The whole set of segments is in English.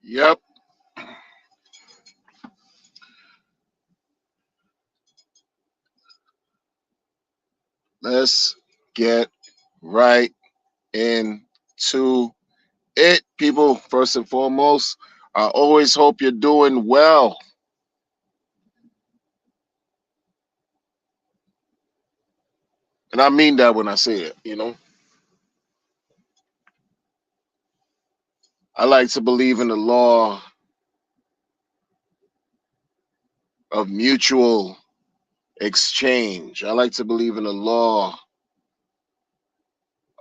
Yep. Let's get right into it, people. First and foremost, I always hope you're doing well. And I mean that when I say it. I like to believe in the law of mutual exchange. I like to believe in the law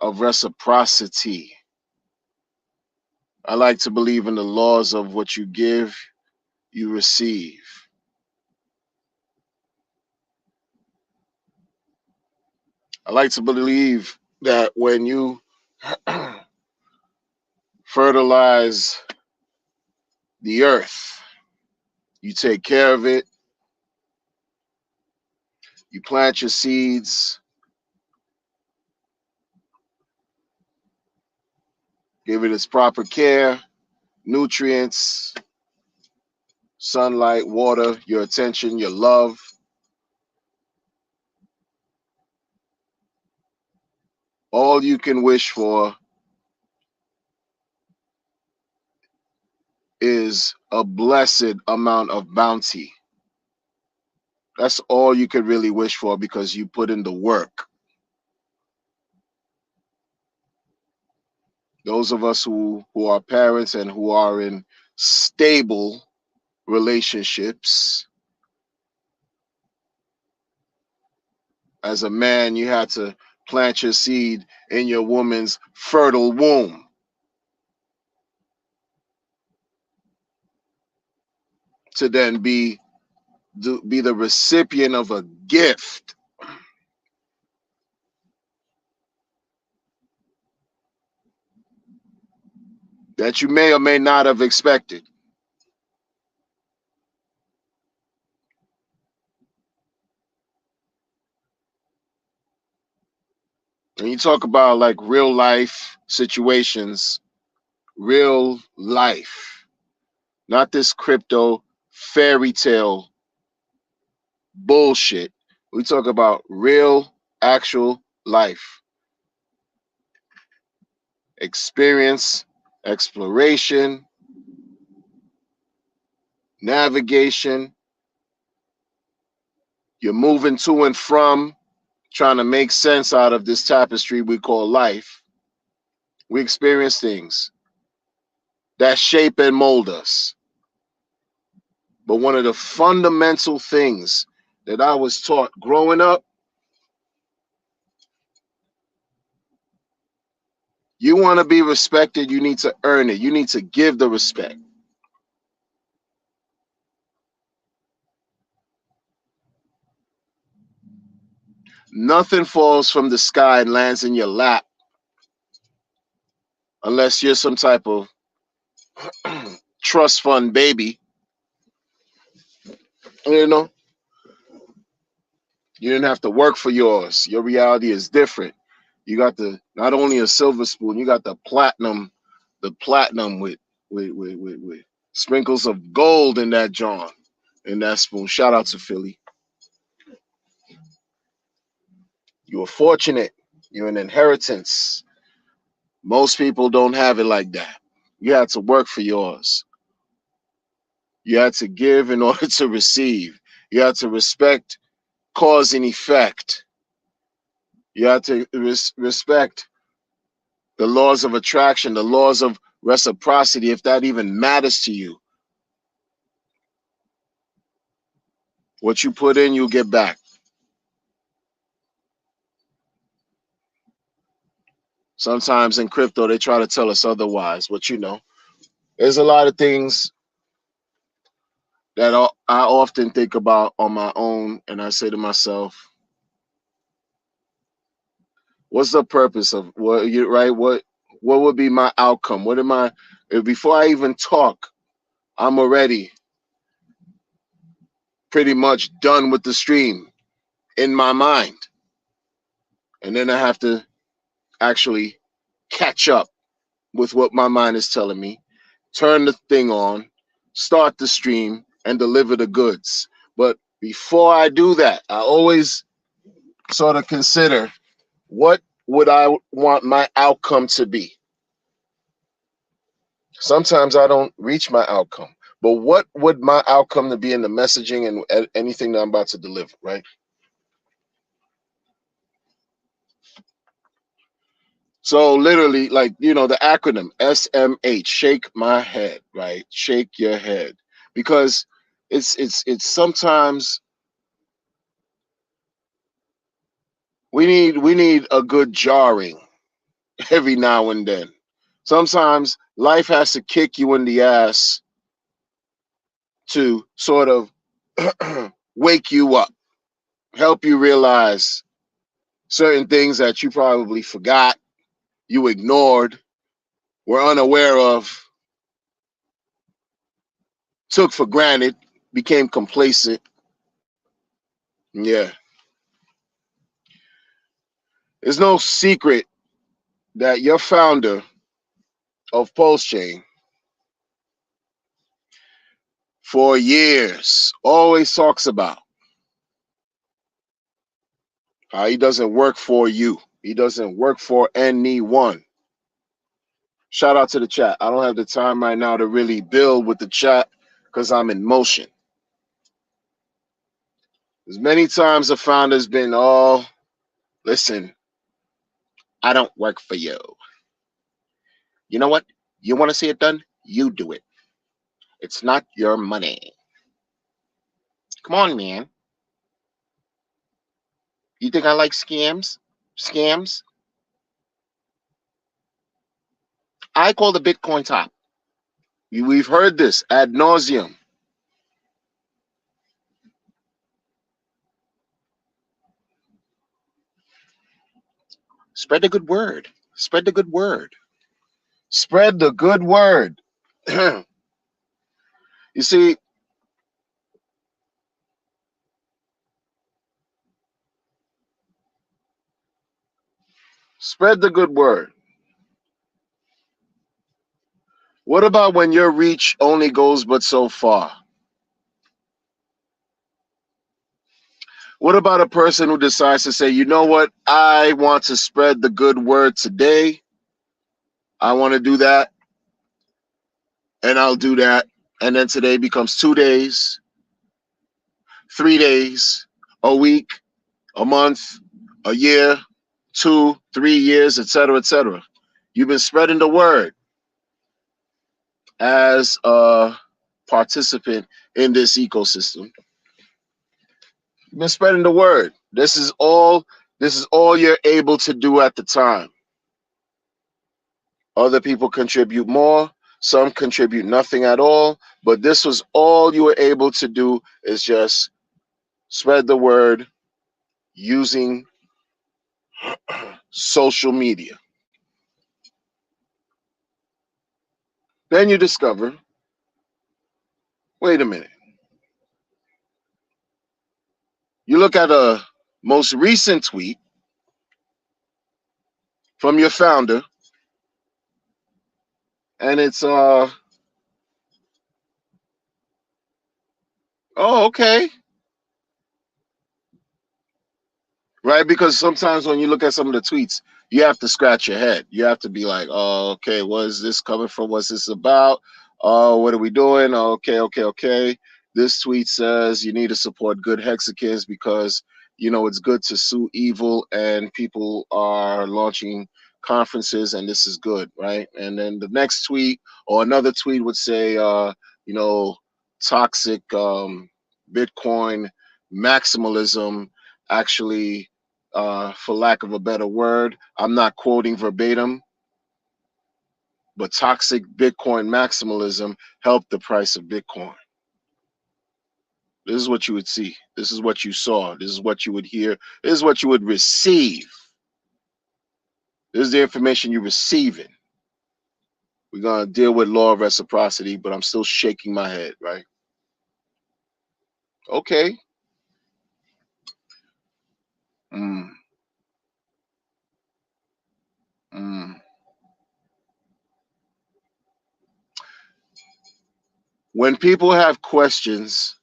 of reciprocity. I like to believe in the laws of what you give, you receive. I like to believe that when you fertilize the earth, you take care of it, you plant your seeds, give it its proper care, nutrients, sunlight, water, your attention, your love. All you can wish for is a blessed amount of bounty. That's all you could really wish for because you put in the work. Those of us who are parents and who are in stable relationships, as a man, you had to plant your seed in your woman's fertile womb to then be the recipient of a gift that you may or may not have expected. When you talk about like real life situations, real life, not this crypto fairy tale bullshit. We talk about real, actual life, experience, exploration, navigation. You're moving to and from, trying to make sense out of this tapestry we call life. We experience things that shape and mold us. But one of the fundamental things that I was taught growing up, you want to be respected, you need to earn it. You need to give the respect. Nothing falls from the sky and lands in your lap unless you're some type of trust fund baby. You know, you didn't have to work for yours. Your reality is different. You got the not only a silver spoon, you got the platinum with sprinkles of gold in that John, in that spoon. Shout out to Philly. You were fortunate. You're an inheritance. Most people don't have it like that. You had to work for yours. You had to give in order to receive. You had to respect cause and effect. You had to respect the laws of attraction, the laws of reciprocity, if that even matters to you. What you put in, you'll get back. Sometimes in crypto, they try to tell us otherwise, but there's a lot of things that I often think about on my own, and I say to myself, what's the purpose of what you right? What would be my outcome? What am I before I even talk, I'm already pretty much done with the stream in my mind. And then I have to actually catch up with what my mind is telling me, turn the thing on, start the stream, and deliver the goods. But before I do that, I always sort of consider, what would I want my outcome to be? Sometimes I don't reach my outcome, but what would my outcome to be in the messaging and anything that I'm about to deliver, right? So literally, like, the acronym SMH, shake my head, right? Shake your head. Because it's sometimes we need a good jarring every now and then. Sometimes life has to kick you in the ass to sort of wake you up, help you realize certain things that you probably forgot, you ignored, were unaware of, took for granted, became complacent. Yeah. It's no secret that your founder of PulseChain for years always talks about how he doesn't work for you. He doesn't work for anyone. Shout out to the chat. I don't have the time right now to really build with the chat because I'm in motion. As many times a founder's been, oh, listen, I don't work for you. You know what? You want to see it done? You do it. It's not your money. Come on, man. You think I like scams? Scams? I call the Bitcoin top. We've heard this ad nauseum. Spread the good word. Spread the good word. Spread the good word. You see, spread the good word. What about when your reach only goes but so far? What about a person who decides to say, you know what? I want to spread the good word today. I want to do that, and I'll do that. And then today becomes 2 days, 3 days, a week, a month, a year, 2, 3 years, etc., etc. You've been spreading the word as a participant in this ecosystem. You've been spreading the word. This is all you're able to do at the time. Other people contribute more, some contribute nothing at all, but this was all you were able to do, is just spread the word using social media. Then you discover, wait a minute. You look at a most recent tweet from your founder, and it's oh, okay. Right? Because sometimes when you look at some of the tweets, you have to scratch your head. You have to be like, oh, okay, where's this coming from? What's this about? Oh, what are we doing? Oh, okay, okay, okay. This tweet says you need to support good hexagons because, it's good to sue evil and people are launching conferences and this is good, right? And then the next tweet or another tweet would say, you know, toxic Bitcoin maximalism actually, for lack of a better word, I'm not quoting verbatim, but toxic Bitcoin maximalism helped the price of Bitcoin. This is what you would see. This is what you saw. This is what you would hear. This is what you would receive. This is the information you're receiving. We're going to deal with law of reciprocity, but I'm still shaking my head, right? Okay. Mm, mm. When people have questions,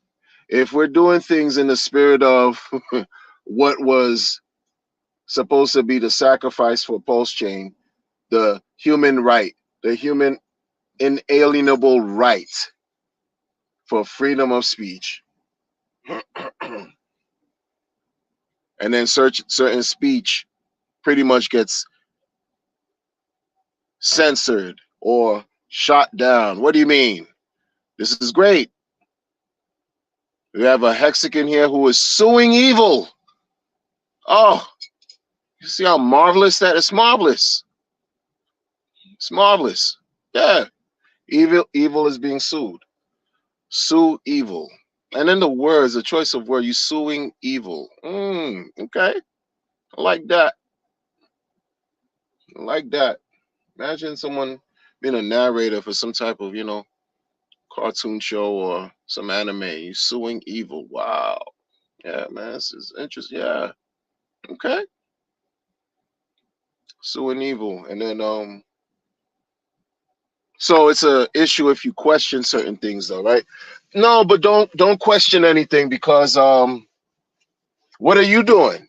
if we're doing things in the spirit of what was supposed to be the sacrifice for pulse chain, the human right, the human inalienable right for freedom of speech, and then certain speech pretty much gets censored or shot down. What do you mean? This is great. We have a Hexagon here who is suing evil. Oh, you see how marvelous that is? Marvelous. It's marvelous. Yeah. Evil is being sued. Sue evil. And then the words, the choice of word, you suing evil. Okay. I like that. I like that. Imagine someone being a narrator for some type of, cartoon show or some anime. You suing evil. Wow. Yeah, man, this is interesting. Yeah. Okay. Suing evil. And then so it's a issue if you question certain things though, right? No, but don't question anything because what are you doing?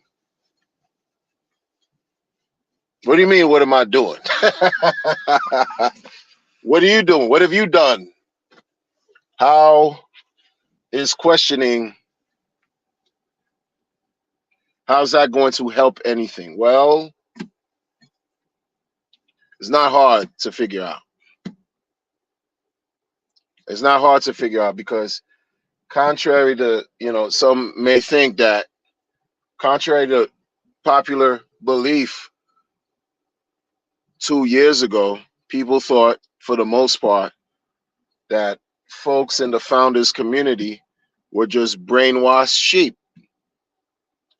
What do you mean what am I doing? What are you doing? What have you done? How is questioning, how's that going to help anything? Well, it's not hard to figure out. It's not hard to figure out because contrary to, some may think that contrary to popular belief 2 years ago, people thought for the most part that folks in the founders community were just brainwashed sheep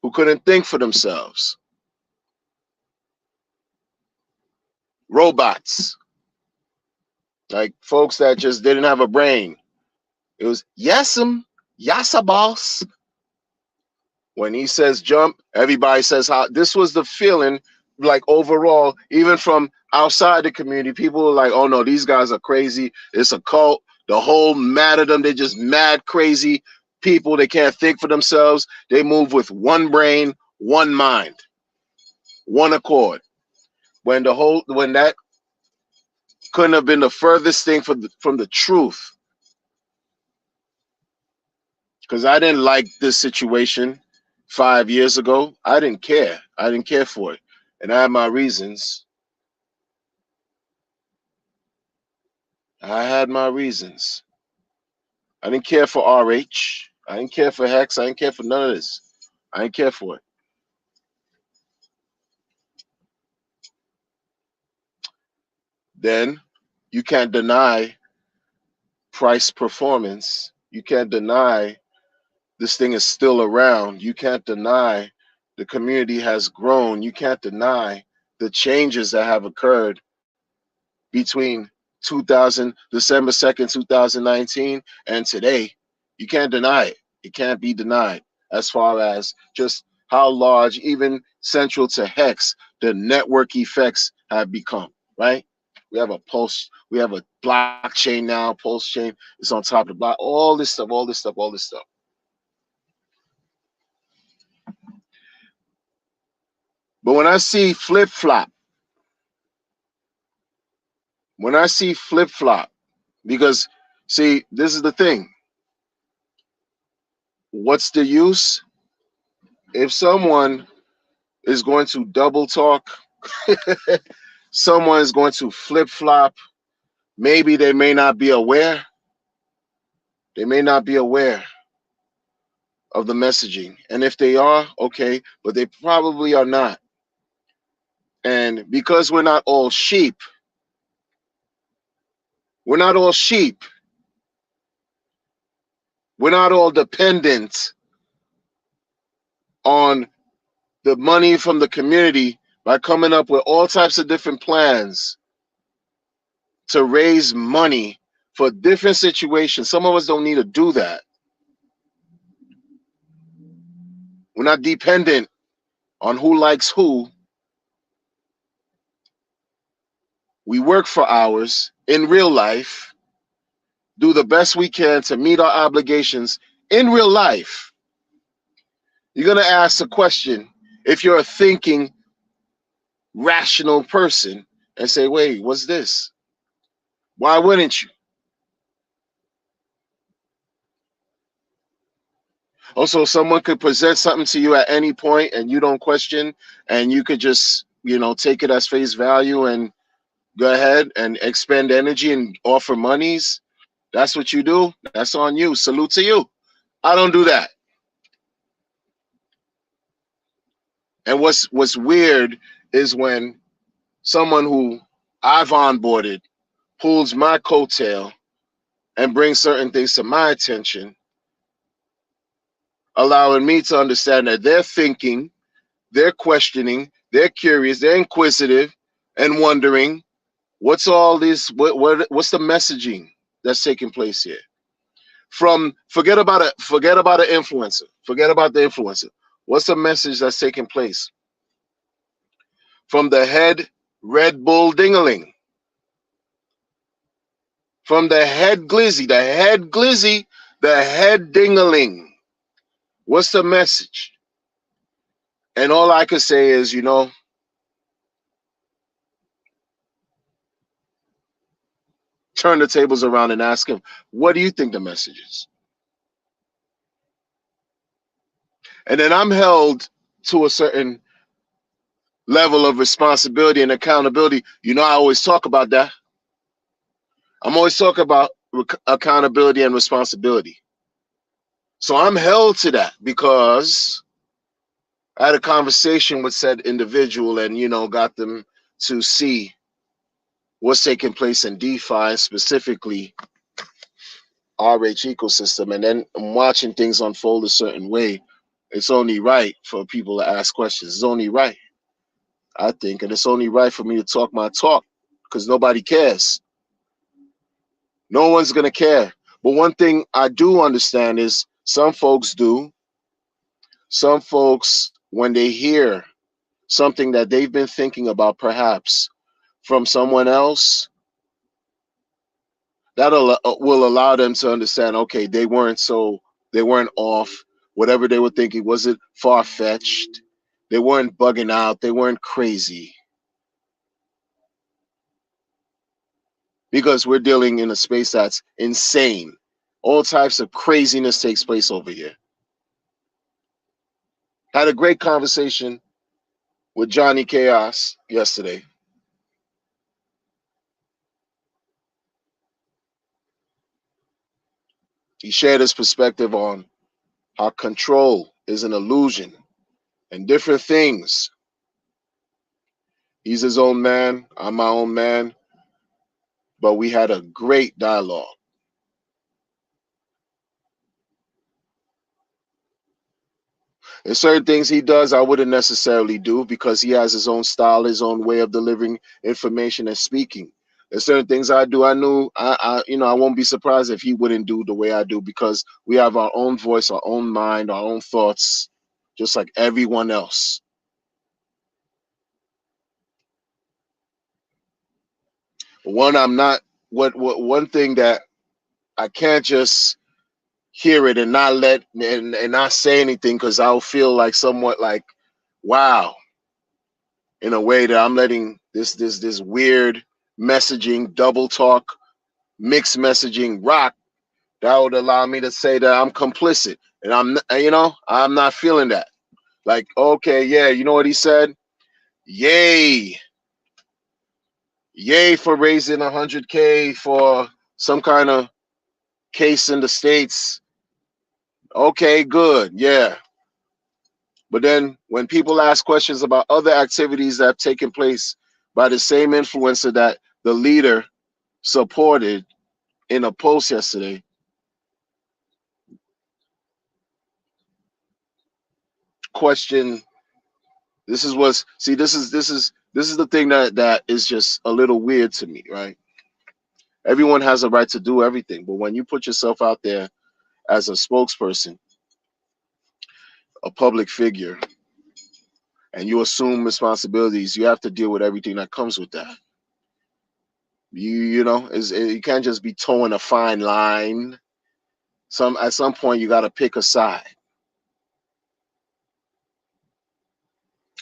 who couldn't think for themselves. Robots, like folks that just didn't have a brain. It was yes'm, yassa boss. When he says jump, everybody says how. This was the feeling, like overall, even from outside the community, people were like, oh no, these guys are crazy. It's a cult. The whole mad of them, they're just mad, crazy people. They can't think for themselves. They move with one brain, one mind, one accord. When that couldn't have been the furthest thing from the truth. Because I didn't like this situation 5 years ago. I didn't care. I didn't care for it. And I had my reasons. I had my reasons. I didn't care for RH. I didn't care for Hex. I didn't care for none of this. I didn't care for it. Then you can't deny price performance. You can't deny this thing is still around. You can't deny the community has grown. You can't deny the changes that have occurred between 2000 December 2nd, 2019 and today. You can't deny it. It can't be denied as far as just how large, even central to Hex, the network effects have become, right? We have a pulse, we have a blockchain now, pulse chain is on top of the block, all this stuff, all this stuff, all this stuff. But when I see flip-flop, because see, this is the thing. What's the use? If someone is going to double talk, someone is going to flip-flop, maybe they may not be aware. They may not be aware of the messaging. And if they are, okay, but they probably are not. And because we're not all sheep, we're not all sheep. We're not all dependent on the money from the community by coming up with all types of different plans to raise money for different situations. Some of us don't need to do that. We're not dependent on who likes who. We work for hours in real life, do the best we can to meet our obligations in real life, you're going to ask a question if you're a thinking, rational person and say, wait, what's this? Why wouldn't you? Also, someone could present something to you at any point and you don't question, and you could just, take it as face value and go ahead and expend energy and offer monies. That's what you do. That's on you. Salute to you. I don't do that. And what's weird is when someone who I've onboarded pulls my coattail and brings certain things to my attention, allowing me to understand that they're thinking, they're questioning, they're curious, they're inquisitive, and wondering what's all this, what's the messaging that's taking place here. From forget about an influencer, forget about the influencer. What's the message that's taking place from the head Red Bull dingaling, from the head glizzy, the head dingaling? What's the message? And all I could say is, turn the tables around and ask him, what do you think the message is? And then I'm held to a certain level of responsibility and accountability. I always talk about that. I'm always talking about accountability and responsibility. So I'm held to that because I had a conversation with said individual and, got them to see what's taking place in DeFi, specifically RH ecosystem. And then I'm watching things unfold a certain way. It's only right for people to ask questions. It's only right, I think. And it's only right for me to talk my talk because nobody cares. No one's going to care. But one thing I do understand is some folks do. Some folks, when they hear something that they've been thinking about, perhaps from someone else, that will allow them to understand, okay, they weren't off. Whatever they were thinking wasn't far-fetched. They weren't bugging out. They weren't crazy. Because we're dealing in a space that's insane. All types of craziness takes place over here. Had a great conversation with Johnny Chaos yesterday. He shared his perspective on how control is an illusion and different things. He's his own man, I'm my own man, but we had a great dialogue. There's certain things he does I wouldn't necessarily do because he has his own style, his own way of delivering information and speaking. There's certain things I do. I won't be surprised if he wouldn't do the way I do because we have our own voice, our own mind, our own thoughts, just like everyone else. I'm not. One thing that I can't just hear it and not and not say anything because I'll feel like somewhat like, wow, in a way that I'm letting this weird messaging, double talk, mixed messaging rock. That would allow me to say that I'm complicit, and I'm not feeling that. Like, okay, yeah, you know what he said? Yay, yay for raising 100K for some kind of case in the States. Okay, good, yeah. But then when people ask questions about other activities that have taken place by the same influencer that the leader supported in a post yesterday, question, this is the thing that is just a little weird to me, right? Everyone has a right to do everything, but when you put yourself out there as a spokesperson, a public figure, and you assume responsibilities, you have to deal with everything that comes with that. You know, you can't just be towing a fine line. At some point you got to pick a side.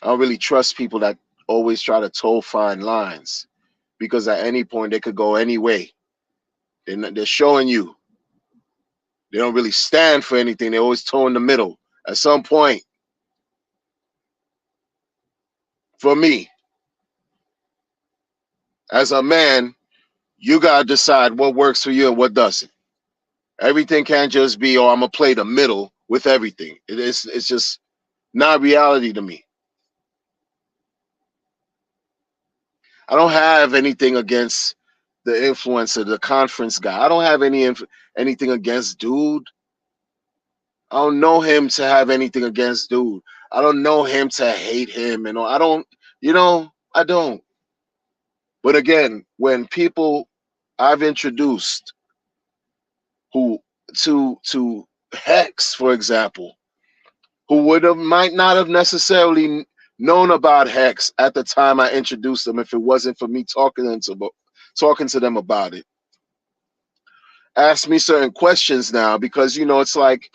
I don't really trust people that always try to toe fine lines, because at any point they could go any way. They're showing you they don't really stand for anything. They always toe in the middle. At some point, for me, as a man, you gotta decide what works for you and what doesn't. Everything can't just be, oh, I'm gonna play the middle with everything. It's just not reality to me. I don't have anything against the influencer, the conference guy. I don't have anything against dude. I don't know him to have anything against dude. I don't know him to hate him, and I don't, I don't. But again, when people I've introduced who to Hex, for example, who might not have necessarily known about Hex at the time I introduced them if it wasn't for me talking to them about it. Ask me certain questions now, because it's like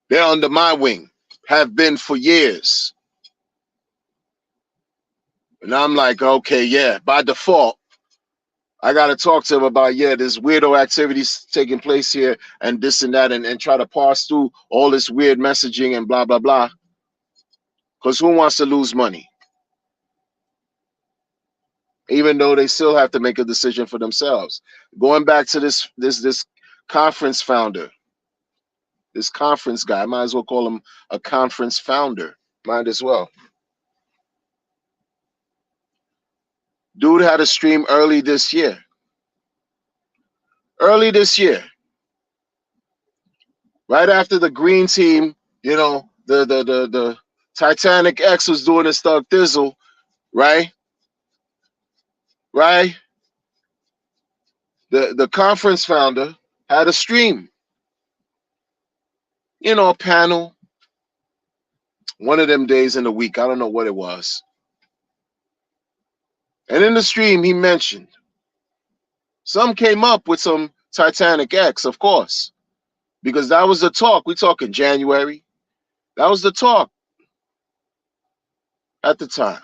they're under my wing, have been for years. And I'm like, okay, yeah, by default, I got to talk to them about, yeah, there's weirdo activities taking place here and this and that, and try to parse through all this weird messaging and blah, blah, blah. Because who wants to lose money? Even though they still have to make a decision for themselves. Going back to this conference founder, this conference guy, I might as well call him a conference founder. Might as well. Dude had a stream early this year. Right after the green team, the Titanic X was doing his thug thizzle, right? Right? The conference founder had a stream, a panel, one of them days in the week. I don't know what it was. And in the stream, he mentioned some came up with some Titanic X, of course, because that was the talk. We talk in January. That was the talk at the time.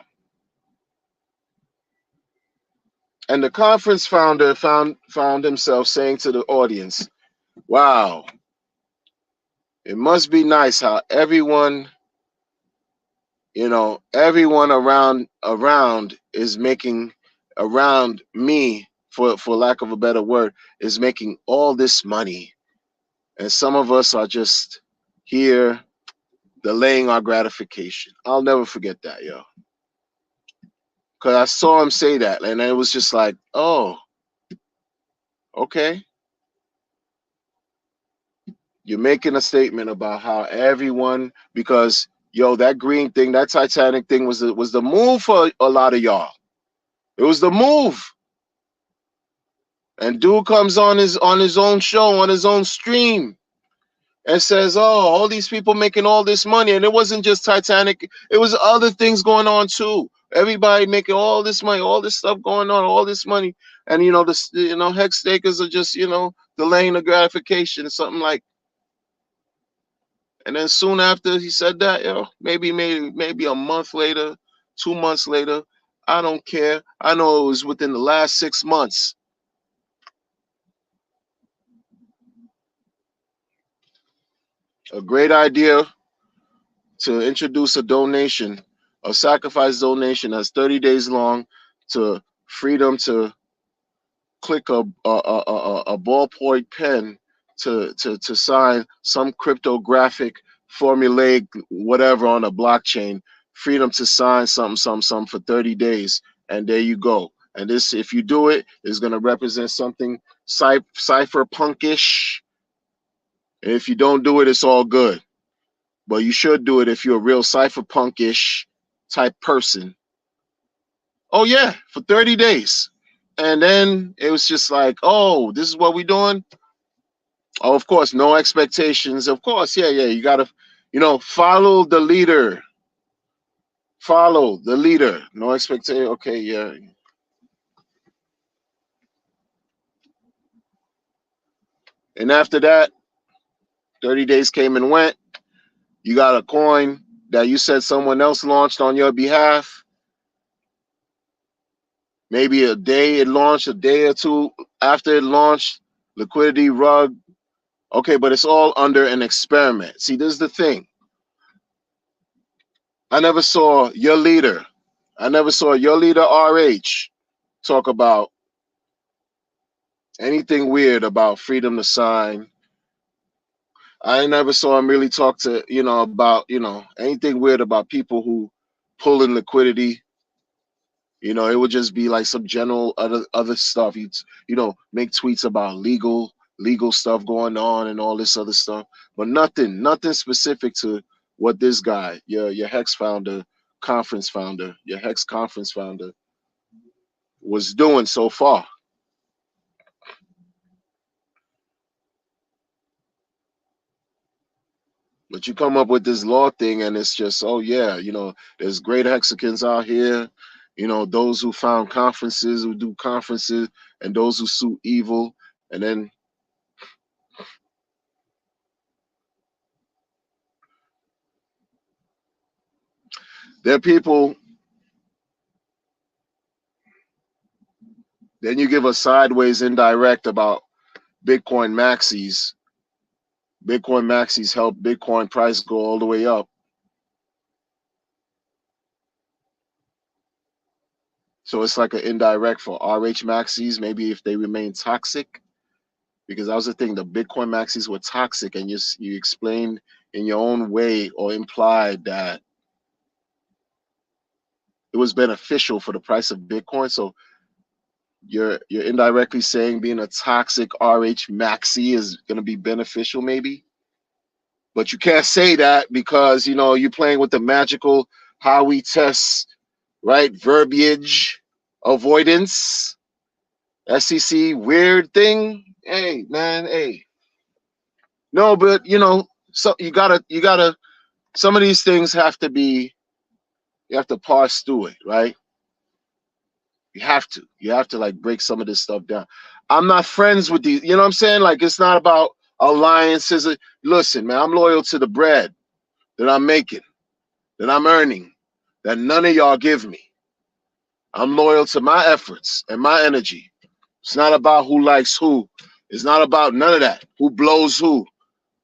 And the conference founder found himself saying to the audience, wow, it must be nice how everyone around is making, around me, for lack of a better word, is making all this money, and some of us are just here delaying our gratification. I'll never forget that, yo, because I saw him say that, and it was just like, oh, okay, you're making a statement about how everyone, because that green thing, that Titanic thing was the move for a lot of y'all. It was the move. And dude comes on his own show, on his own stream, and says, "Oh, all these people making all this money, and it wasn't just Titanic; it was other things going on too. Everybody making all this money, all this stuff going on, all this money, and hex stakers are just delaying the gratification, or something like." And then soon after he said that, maybe a month later, 2 months later, I don't care. I know it was within the last 6 months. A great idea to introduce a donation, a sacrifice donation that's 30 days long, to freedom to click a ballpoint pen to sign some cryptographic formulaic whatever on a blockchain, freedom to sign something for 30 days, and there you go. And this, if you do it, is going to represent something cypherpunkish. And if you don't do it, it's all good. But you should do it if you're a real cypherpunkish type person. Oh yeah, for 30 days. And then it was just like, oh, this is what we're doing. Oh, of course, no expectations. Of course, yeah. You gotta, follow the leader. Follow the leader. No expectation. Okay, yeah. And after that, 30 days came and went. You got a coin that you said someone else launched on your behalf. Maybe a day it launched, a day or two after it launched, liquidity rug. Okay, but it's all under an experiment. See, this is the thing. I never saw your leader. I never saw your leader, RH, talk about anything weird about freedom to sign. I never saw him really talk to, about, anything weird about people who pull in liquidity. It would just be like some general other stuff. He'd, make tweets about legal stuff going on and all this other stuff, but nothing specific to what this guy, your Hex founder, your Hex conference founder, was doing so far. But you come up with this law thing, and it's just, oh yeah, there's great Hexicans out here, those who found conferences, who do conferences, and those who sue evil, and then there are people. Then you give a sideways indirect about Bitcoin maxis. Bitcoin maxis help Bitcoin price go all the way up. So it's like an indirect for RH maxis, maybe if they remain toxic. Because that was the thing, the Bitcoin maxis were toxic, and you explained in your own way or implied that it was beneficial for the price of Bitcoin. So you're indirectly saying being a toxic RH maxi is going to be beneficial, maybe. But you can't say that because you're playing with the magical how we test, right? Verbiage avoidance, SEC weird thing. Hey man, hey. No, but so you gotta. Some of these things have to be. You have to parse through it, right? You have to. You have to like break some of this stuff down. I'm not friends with these. You know what I'm saying? Like it's not about alliances. Listen, man, I'm loyal to the bread that I'm making, that I'm earning, that none of y'all give me. I'm loyal to my efforts and my energy. It's not about who likes who. It's not about none of that. Who blows who.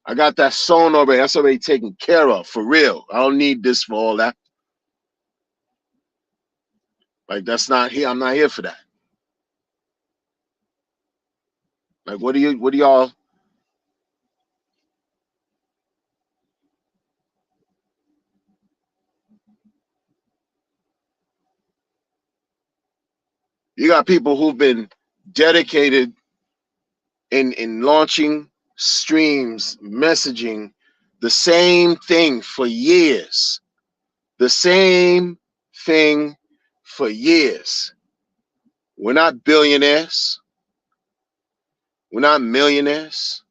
I got that sewn already. That's already taken care of, for real. I don't need this for all that. Like that's not here. I'm not here for that. Like what do y'all you got people who've been dedicated in launching streams, messaging the same thing for years. The same thing for years. We're not billionaires. We're not millionaires.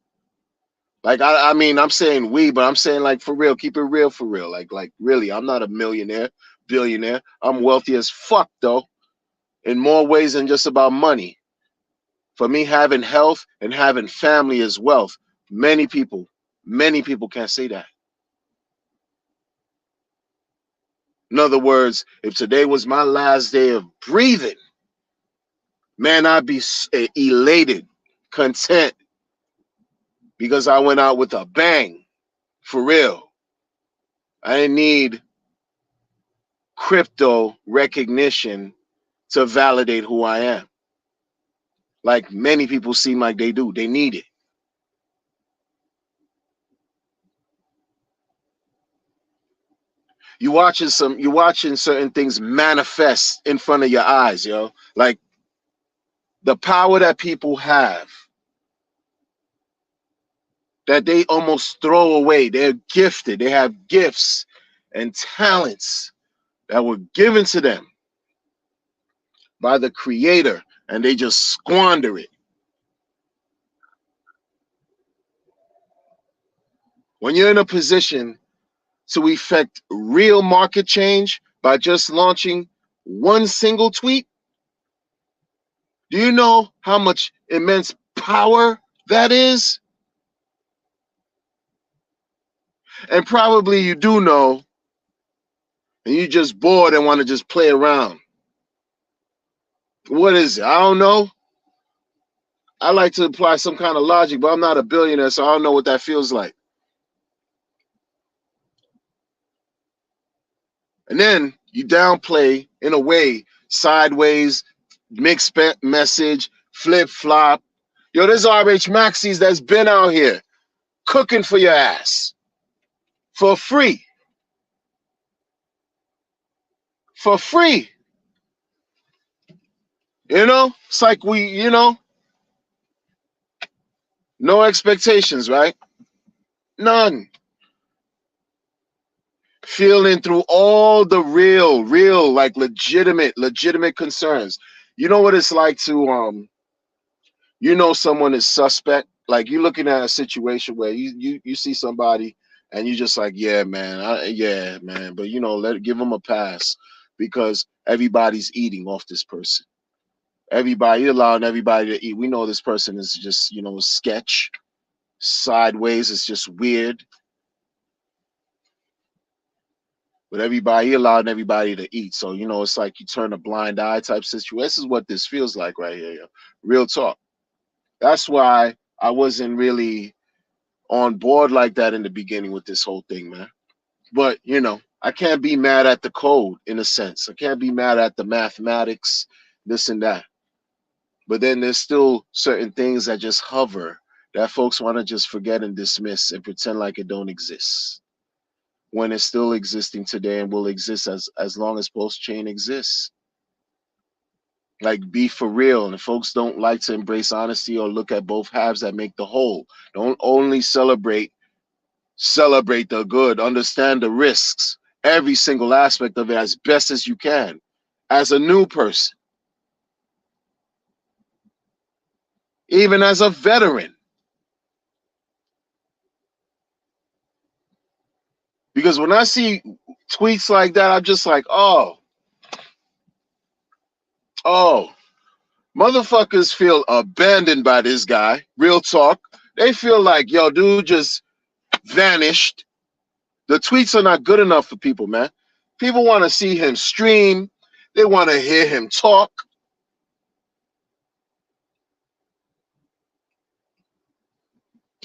Like I mean, I'm saying we, but I'm saying like for real, keep it real for real. Like really, I'm not a millionaire, billionaire. I'm wealthy as fuck though, in more ways than just about money. For me, having health and having family is wealth. Many people can't say that. In other words, if today was my last day of breathing, man, I'd be elated, content, because I went out with a bang. For real. I didn't need crypto recognition to validate who I am. Like many people seem like they do. They need it. You're watching certain things manifest in front of your eyes, yo. Like the power that people have that they almost throw away. They're gifted. They have gifts and talents that were given to them by the creator, and they just squander it. When you're in a position to effect real market change by just launching one single tweet? Do you know how much immense power that is? And probably you do know, and you just bored and want to just play around. What is it? I don't know. I like to apply some kind of logic, but I'm not a billionaire, so I don't know what that feels like. And then you downplay in a way, sideways, mixed message, flip flop. Yo, there's RH Maxis that's been out here cooking for your ass for free. For free. You know, it's like no expectations, right? None. Feeling through all the real, like legitimate concerns. You know what it's like to someone is suspect. Like you're looking at a situation where you see somebody and you just like, yeah, man, yeah, man, but give them a pass because everybody's eating off this person. Everybody allowing everybody to eat. We know this person is just a sketch. Sideways, it's just weird. But everybody allowing everybody to eat. So, it's like you turn a blind eye type situation. This is what this feels like right here. Yo. Real talk. That's why I wasn't really on board like that in the beginning with this whole thing, man. But, I can't be mad at the code in a sense. I can't be mad at the mathematics, this and that. But then there's still certain things that just hover that folks want to just forget and dismiss and pretend like it don't exist, when it's still existing today and will exist as long as post chain exists. Like, be for real. And if folks don't like to embrace honesty or look at both halves that make the whole, don't only celebrate the good, understand the risks, every single aspect of it as best as you can as a new person, even as a veteran. Because when I see tweets like that, I'm just like, oh, motherfuckers feel abandoned by this guy. Real talk. They feel like, yo, dude just vanished. The tweets are not good enough for people, man. People want to see him stream. They want to hear him talk.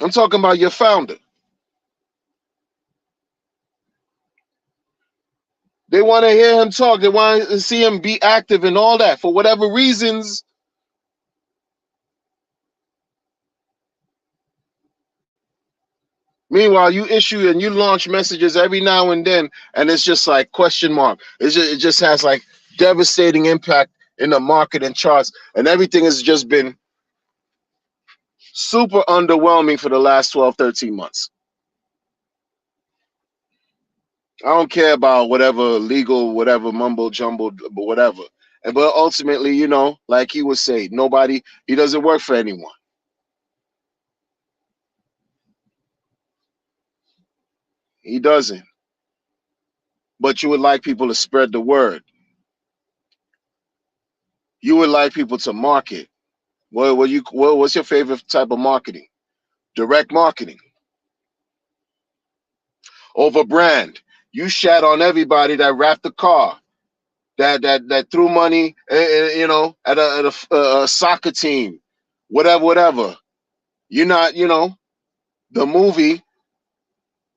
I'm talking about your founder. They want to hear him talk. They want to see him be active and all that for whatever reasons. Meanwhile, you issue and you launch messages every now and then, and it's just like question mark. It just has like devastating impact in the market and charts, and everything has just been super underwhelming for the last 12, 13 months. I don't care about whatever legal, whatever mumbo jumbo, whatever. But ultimately, like he would say, he doesn't work for anyone. He doesn't. But you would like people to spread the word. You would like people to market. What's your favorite type of marketing? Direct marketing. Over brand. You shat on everybody that wrapped the car, that threw money, at a soccer team, whatever. You're not, the movie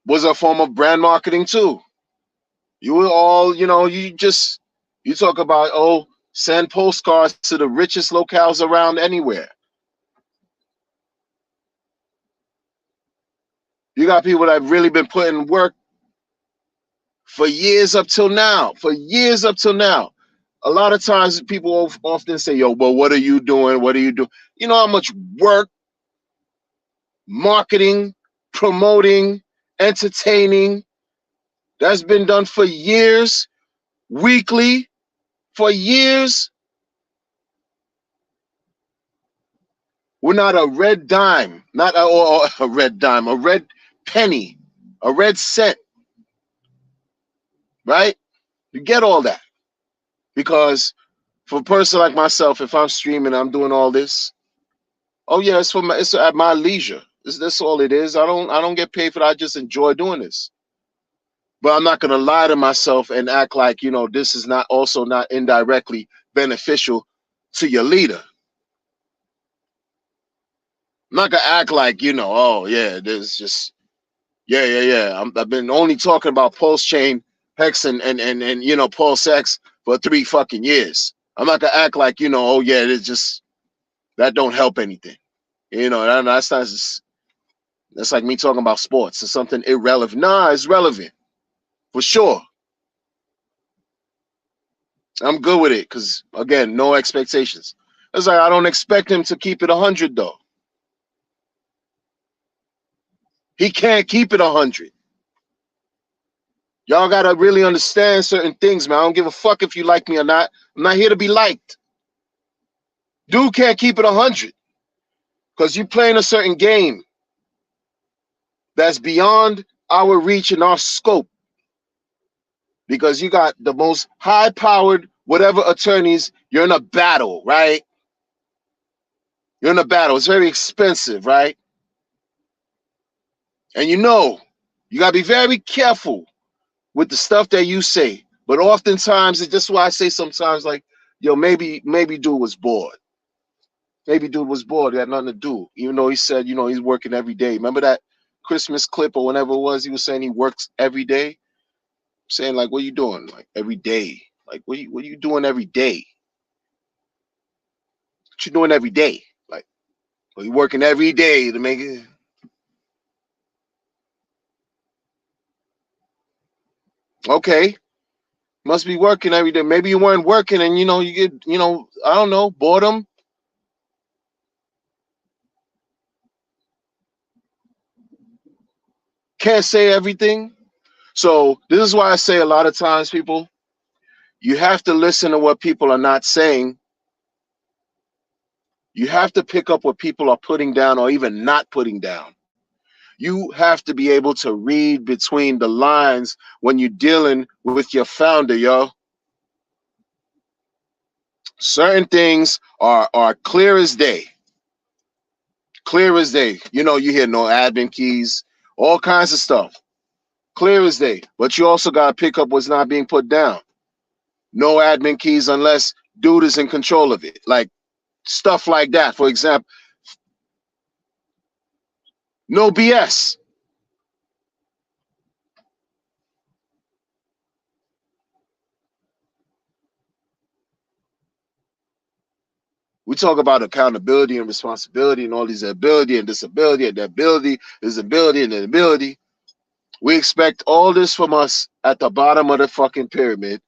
was a form of brand marketing too. You were all, you talk about, send postcards to the richest locales around anywhere. You got people that have really been putting work for years up till now. A lot of times people often say, yo, but what are you doing? What are you doing? You know how much work, marketing, promoting, entertaining, that's been done for years, weekly, for years. We're not a red dime, not a red dime, a red penny, a red cent, right? You get all that. Because for a person like myself, if I'm streaming, I'm doing all this. Oh yeah, it's at my leisure. That's all it is. I don't get paid for that. I just enjoy doing this. But I'm not gonna lie to myself and act like, this is not also not indirectly beneficial to your leader. I'm not gonna act like, oh yeah, there's just yeah. I've been only talking about pulse chain hex and pulse X for 3 fucking years. I'm not gonna act like, oh yeah, it's just that don't help anything. That's not just, that's like me talking about sports. It's something irrelevant. Nah, it's relevant for sure. I'm good with it because again, no expectations. It's like I don't expect him to keep it 100 though. He can't keep it 100. Y'all gotta really understand certain things, man. I don't give a fuck if you like me or not. I'm not here to be liked. Dude can't keep it 100 because you playing a certain game that's beyond our reach and our scope. Because you got the most high-powered whatever attorneys. You're in a battle, right? You're in a battle. It's very expensive, right? And you got to be very careful with the stuff that you say. But oftentimes, it's just why I say sometimes, like, yo, maybe dude was bored. Maybe dude was bored. He had nothing to do. Even though he said, he's working every day. Remember that Christmas clip or whenever it was? He was saying he works every day. Saying, like, what are you doing? Like, every day. Like, what are you doing every day? What you doing every day? Like, well, you working every day to make it. Okay. Must be working every day. Maybe you weren't working and you get, I don't know, boredom. Can't say everything. So this is why I say a lot of times, people, you have to listen to what people are not saying. You have to pick up what people are putting down or even not putting down. You have to be able to read between the lines when you're dealing with your founder, yo. Certain things are clear as day. Clear as day. You hear no admin keys, all kinds of stuff. Clear as day. But you also got to pick up what's not being put down. No admin keys unless dude is in control of it. Like stuff like that. For example, no BS. We talk about accountability and responsibility and all these ability and disability and ability, disability and ability. We expect all this from us at the bottom of the fucking pyramid,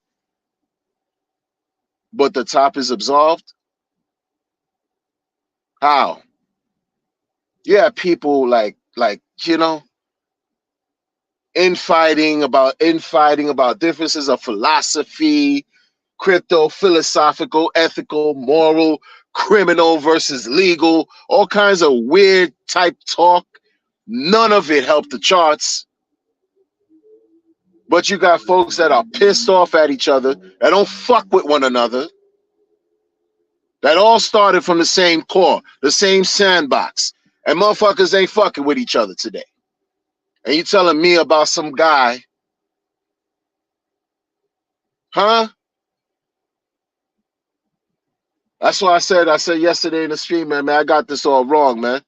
but the top is absolved. How? Yeah, people like infighting about differences of philosophy, crypto, philosophical, ethical, moral, criminal versus legal, all kinds of weird type talk. None of it helped the charts. But you got folks that are pissed off at each other, that don't fuck with one another, that all started from the same core, the same sandbox. And motherfuckers ain't fucking with each other today. And you telling me about some guy, huh? That's why I said yesterday in the stream, man, I got this all wrong, man.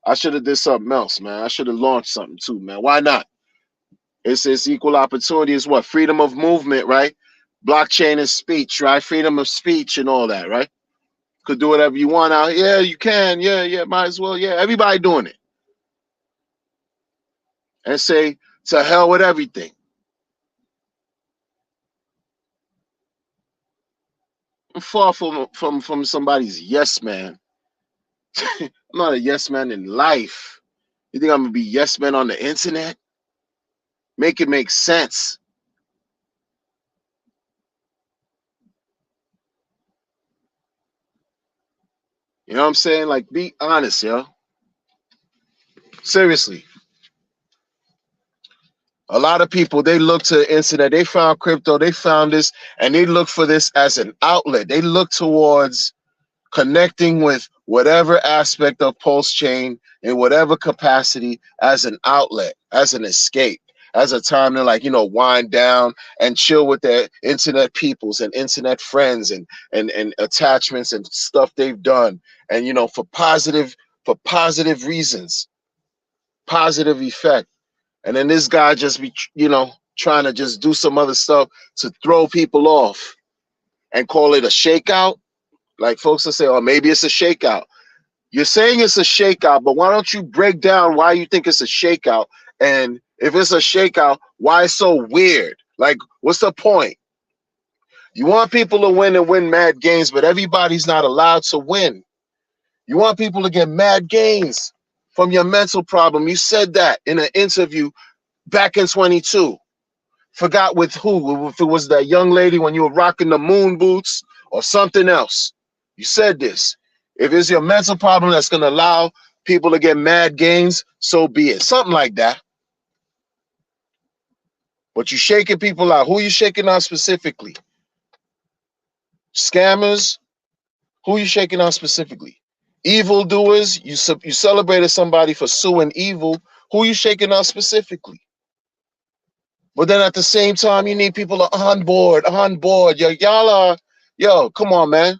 I should have did something else, man. I should have launched something too, man. Why not? It's equal opportunity is what? Freedom of movement, right? Blockchain is speech, right? Freedom of speech and all that, right? Could do whatever you want out here. Yeah, you can. Yeah, might as well. Yeah, everybody doing it. And say, to hell with everything. I'm far from somebody's yes man. I'm not a yes man in life. You think I'm gonna be yes man on the internet? Make it make sense. You know what I'm saying? Like, be honest, yo. Seriously. A lot of people, they look to the internet, they found crypto, they found this, and they look for this as an outlet. They look towards connecting with whatever aspect of Pulse Chain in whatever capacity as an outlet, as an escape, as a time to, like, wind down and chill with their internet peoples and internet friends and attachments and stuff they've done. And for positive reasons, positive effect. And then this guy just be, trying to just do some other stuff to throw people off and call it a shakeout. Like folks will say, oh, maybe it's a shakeout. You're saying it's a shakeout, but why don't you break down why you think it's a shakeout? And if it's a shakeout, why it's so weird? Like, what's the point? You want people to win and win mad games, but everybody's not allowed to win. You want people to get mad gains from your mental problem. You said that in an interview back in 22. Forgot with who, if it was that young lady when you were rocking the moon boots or something else. You said this. If it's your mental problem that's going to allow people to get mad gains, so be it. Something like that. But you shaking people out. Who you shaking out specifically? Scammers? Who you shaking out specifically? Evildoers? You celebrated somebody for suing evil. Who you shaking out specifically? But then at the same time, you need people to on board. Y'all are, come on, man.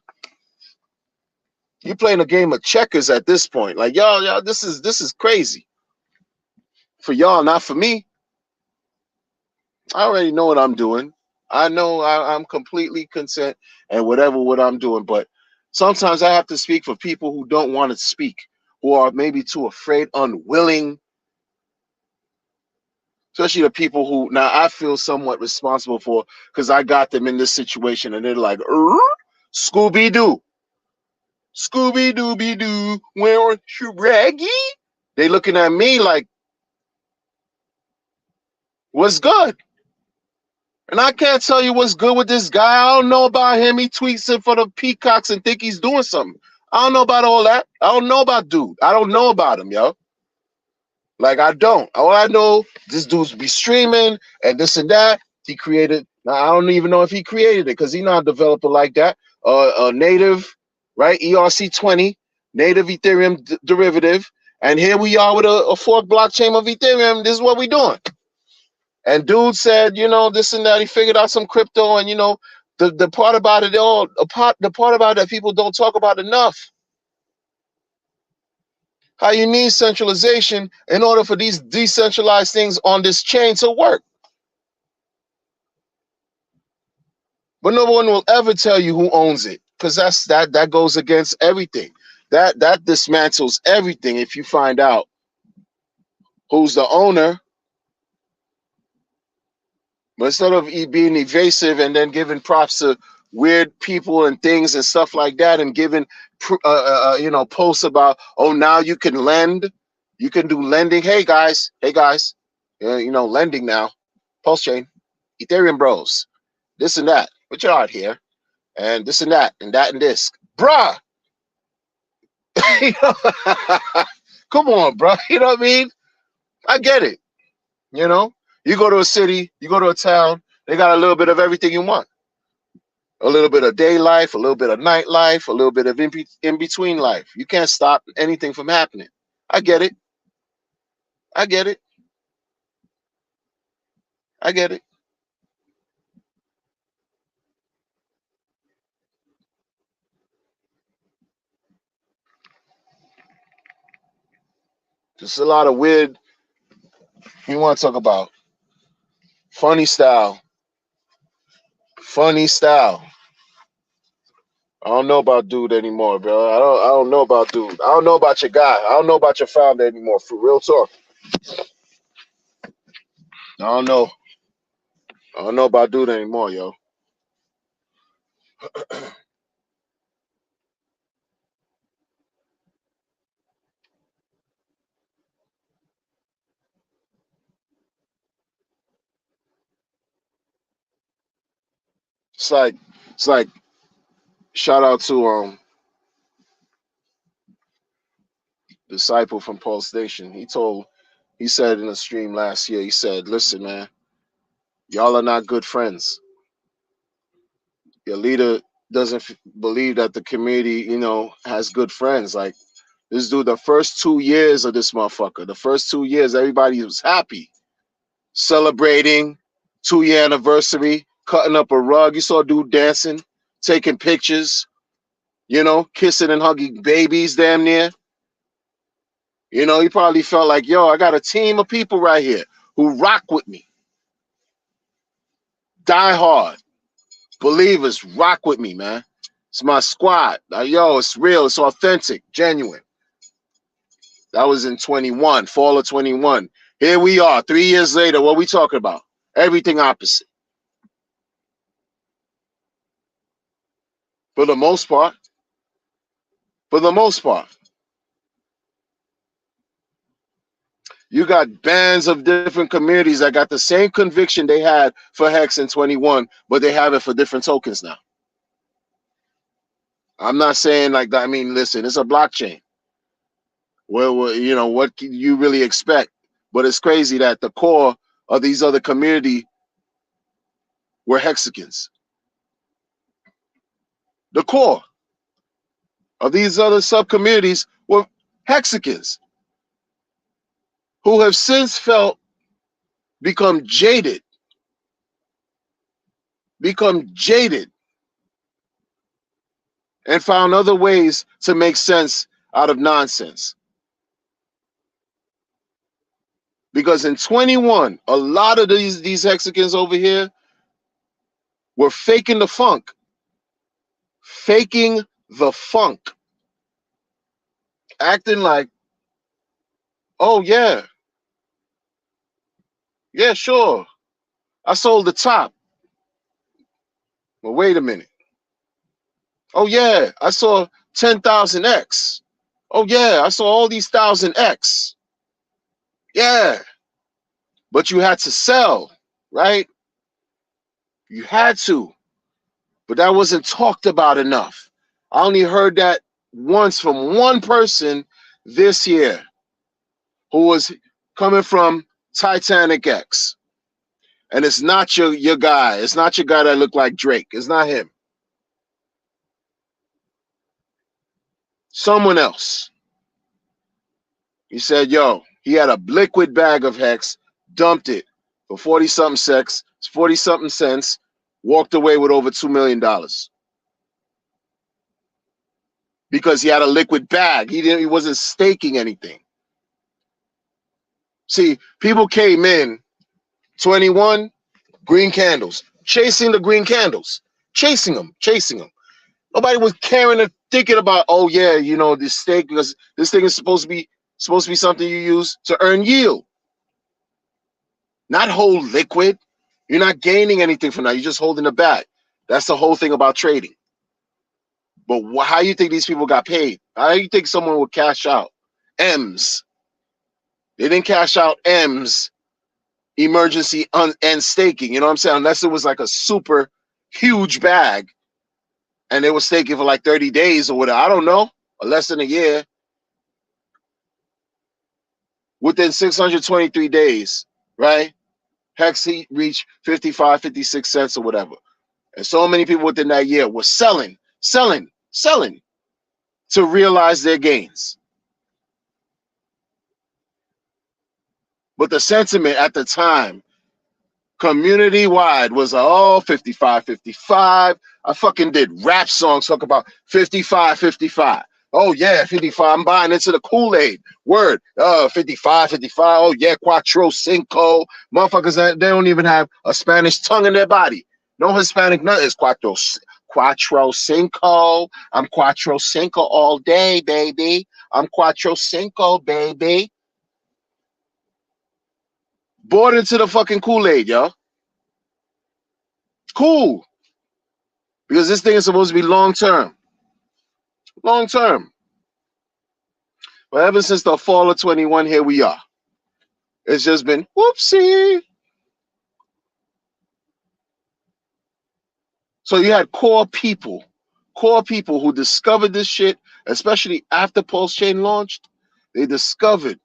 You're playing a game of checkers at this point. Like, y'all, this is crazy. For y'all, not for me. I already know what I'm doing. I know I'm completely content and whatever what I'm doing. But sometimes I have to speak for people who don't want to speak, who are maybe too afraid, unwilling, especially the people who now I feel somewhat responsible for because I got them in this situation and they're like, Scooby Doo, Scooby Dooby Doo, where aren't you, Raggy? They looking at me like, what's good? And I can't tell you what's good with this guy. I don't know about him. He tweets in for the peacocks and think he's doing something. I don't know about all that. I don't know about dude. I don't know about him, yo. Like, I don't. All I know, this dude's be streaming and this and that. He created. Now, I don't even know if he created it because he's not a developer like that. A native, right? ERC20, native Ethereum derivative. And here we are with a fork blockchain of Ethereum. This is what we're doing. And dude said, this and that. He figured out some crypto. And, the part about it all, the part about it that people don't talk about enough. How you need centralization in order for these decentralized things on this chain to work. But no one will ever tell you who owns it because that goes against everything. That dismantles everything if you find out who's the owner. But instead of being evasive and then giving props to weird people and things and stuff like that and giving posts about, oh, now you can lend, you can do lending. Hey guys, lending now, Pulse Chain, Ethereum bros, this and that. But you're out here and this and that and that and this, bruh. Come on, bruh. You know what I mean? I get it. You go to a city, you go to a town, they got a little bit of everything you want. A little bit of day life, a little bit of night life, a little bit of in between life. You can't stop anything from happening. I get it. I get it. I get it. Just a lot of weird. You want to talk about funny style. Funny style. I don't know about dude anymore, bro. I don't know about dude. I don't know about your guy. I don't know about your founder anymore. For real talk. I don't know. I don't know about dude anymore, yo. It's like shout out to disciple from Pulse Station. He told He said in a stream last year, he said, listen, man, y'all are not good friends. Your leader doesn't believe that the community, has good friends. Like this dude, the first 2 years of this motherfucker, the first 2 years, everybody was happy, celebrating 2-year anniversary, cutting up a rug. You saw dude dancing, taking pictures, kissing and hugging babies damn near. He probably felt like, yo, I got a team of people right here who rock with me. Die hard. Believers, rock with me, man. It's my squad. Yo, it's real. It's authentic, genuine. That was in 21, fall of 21. Here we are, 3 years later. What we talking about? Everything opposite. For the most part. For the most part. You got bands of different communities that got the same conviction they had for Hex in 21, but they have it for different tokens now. I'm not saying like that. I mean, listen, it's a blockchain. Well, what can you really expect? But it's crazy that the core of these other community were Hexicans. The core of these other sub-communities were Hexicans who have since become jaded, and found other ways to make sense out of nonsense. Because in 21, a lot of these Hexicans over here were faking the funk. Faking the funk. Acting like, oh yeah, sure, I sold the top. Well, wait a minute. Oh yeah, I saw 10,000X. Oh yeah, I saw all these 1,000X. Yeah. But you had to sell, right? You had to. But that wasn't talked about enough. I only heard that once from one person this year who was coming from Titanic X. And it's not your guy. It's not your guy that looked like Drake. It's not him. Someone else. He said, yo, he had a liquid bag of Hex, dumped it for 40-something cents, walked away with over $2 million. Because he had a liquid bag. He wasn't staking anything. See, people came in 21, green candles, chasing the green candles, chasing them. Nobody was caring or thinking about, oh yeah, this stake, because this thing is supposed to be something you use to earn yield. Not hold liquid. You're not gaining anything from that. You're just holding the bag. That's the whole thing about trading. But how you think these people got paid? How you think someone would cash out M's? They didn't cash out M's emergency and staking. You know what I'm saying? Unless it was like a super huge bag and they were staking for like 30 days or whatever. I don't know. Or less than a year. Within 623 days, right? Hex reached 55, 56 cents or whatever. And so many people within that year were selling to realize their gains. But the sentiment at the time, community-wide, was 55, 55. I fucking did rap songs talk about 55, 55. Oh yeah, 55. I'm buying into the Kool-Aid. Word. 55, 55. Oh yeah, Cuatro Cinco. Motherfuckers, they don't even have a Spanish tongue in their body. No Hispanic, nothing. It's Cuatro Cinco. I'm Cuatro Cinco all day, baby. I'm Cuatro Cinco, baby. Bought into the fucking Kool-Aid, yo. Cool. Because this thing is supposed to be long-term. Long-term. But ever since the fall of 21, here we are. It's just been whoopsie. So you had core people who discovered this shit, especially after Pulse Chain launched. They discovered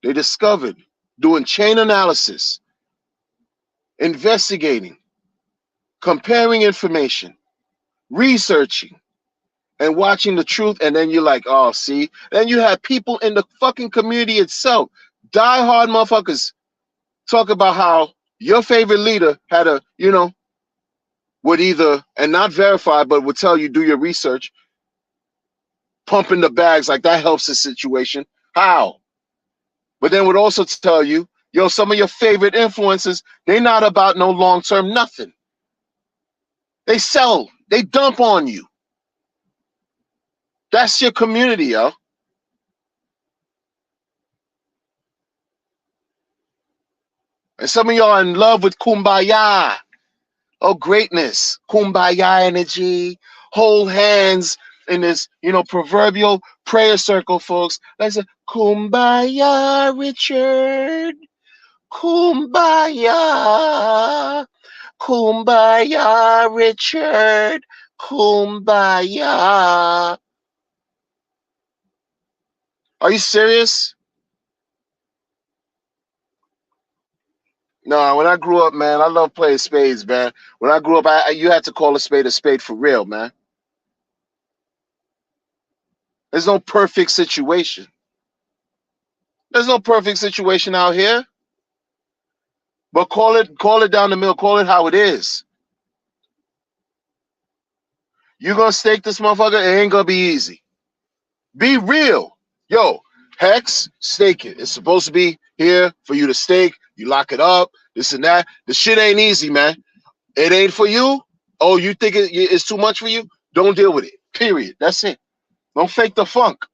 They discovered doing chain analysis, investigating, comparing information, researching, and watching the truth. And then you're like, oh, see? Then you have people in the fucking community itself, diehard motherfuckers, talk about how your favorite leader had a, would either, and not verify, but would tell you do your research, pumping the bags like that helps the situation. How? But then would also tell you, yo, some of your favorite influencers, they not about no long-term nothing. They sell, they dump on you. That's your community, yo. And some of y'all are in love with kumbaya. Oh, greatness, kumbaya energy, hold hands in this, proverbial prayer circle, folks. Let's say, kumbaya, Richard. Kumbaya. Kumbaya, Richard. Kumbaya. Are you serious? No, when I grew up, man, I love playing spades, man. When I grew up, you had to call a spade for real, man. There's no perfect situation. There's no perfect situation out here. But call it down the middle, call it how it is. You're gonna stake this motherfucker, it ain't gonna be easy. Be real. Yo, Hex, stake it. It's supposed to be here for you to stake. You lock it up, this and that. The shit ain't easy, man. It ain't for you. Oh, you think it's too much for you? Don't deal with it. Period. That's it. Don't fake the funk.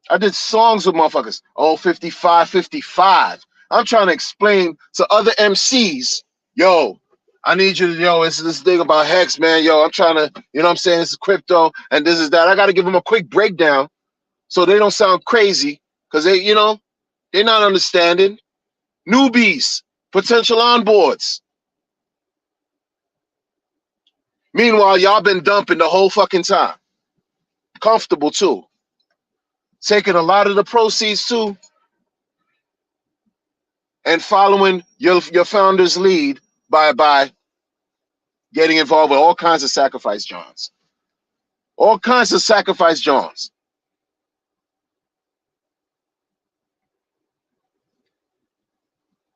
I did songs with motherfuckers. Oh, 55, 55. I'm trying to explain to other MCs, yo, I need you to, it's this thing about Hex, man. Yo, I'm trying to, what I'm saying? This is crypto and this is that. I got to give them a quick breakdown so they don't sound crazy because they're not understanding. Newbies, potential onboards. Meanwhile, y'all been dumping the whole fucking time. Comfortable too. Taking a lot of the proceeds too. And following your founder's lead by getting involved with all kinds of sacrifice Johns. All kinds of sacrifice Johns.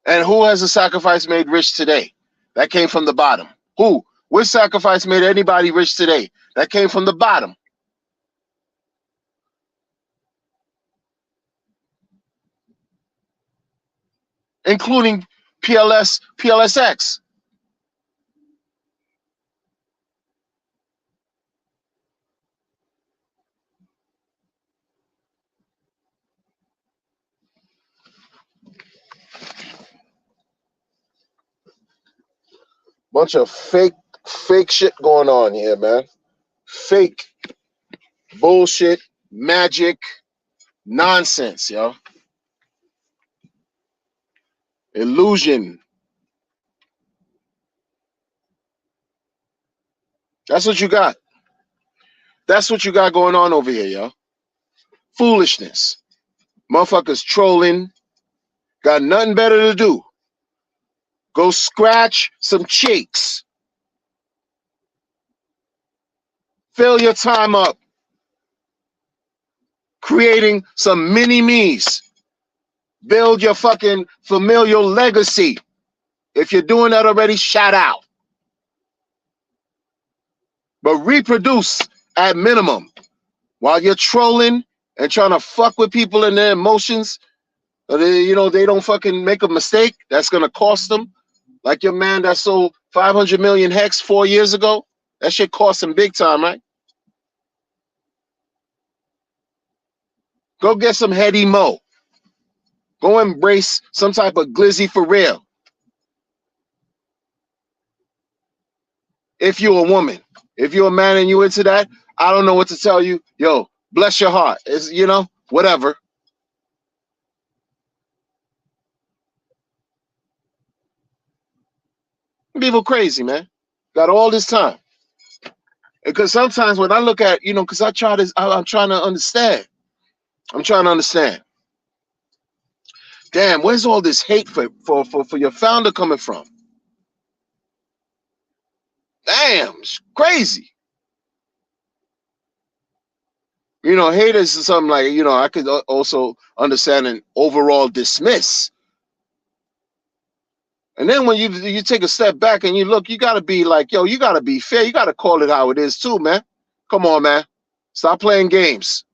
And who has a sacrifice made rich today? That came from the bottom. Who? Which sacrifice made anybody rich today? That came from the bottom. Including PLSX. Bunch of fake shit going on here, man. Fake bullshit, magic, nonsense, yo. Illusion. That's what you got. That's what you got going on over here, yo. Foolishness. Motherfuckers trolling. Got nothing better to do. Go scratch some cheeks. Fill your time up creating some mini-me's. Build your fucking familial legacy. If you're doing that already, shout out. But reproduce at minimum. While you're trolling and trying to fuck with people and their emotions, they don't fucking make a mistake. That's going to cost them. Like your man that sold 500 million Hex 4 years ago. That shit cost him big time, right? Go get some heady mo. Go embrace some type of glizzy for real. If you're a woman. If you're a man and you into that, I don't know what to tell you. Yo, bless your heart. It's, whatever. People crazy, man. Got all this time. Because sometimes when I look at, because I'm trying to understand. I'm trying to understand. Damn, where's all this hate for your founder coming from? Damn, it's crazy. Hate is something like, I could also understand and overall dismiss. And then when you take a step back and you look, you got to be like, yo, you got to be fair. You got to call it how it is too, man. Come on, man. Stop playing games.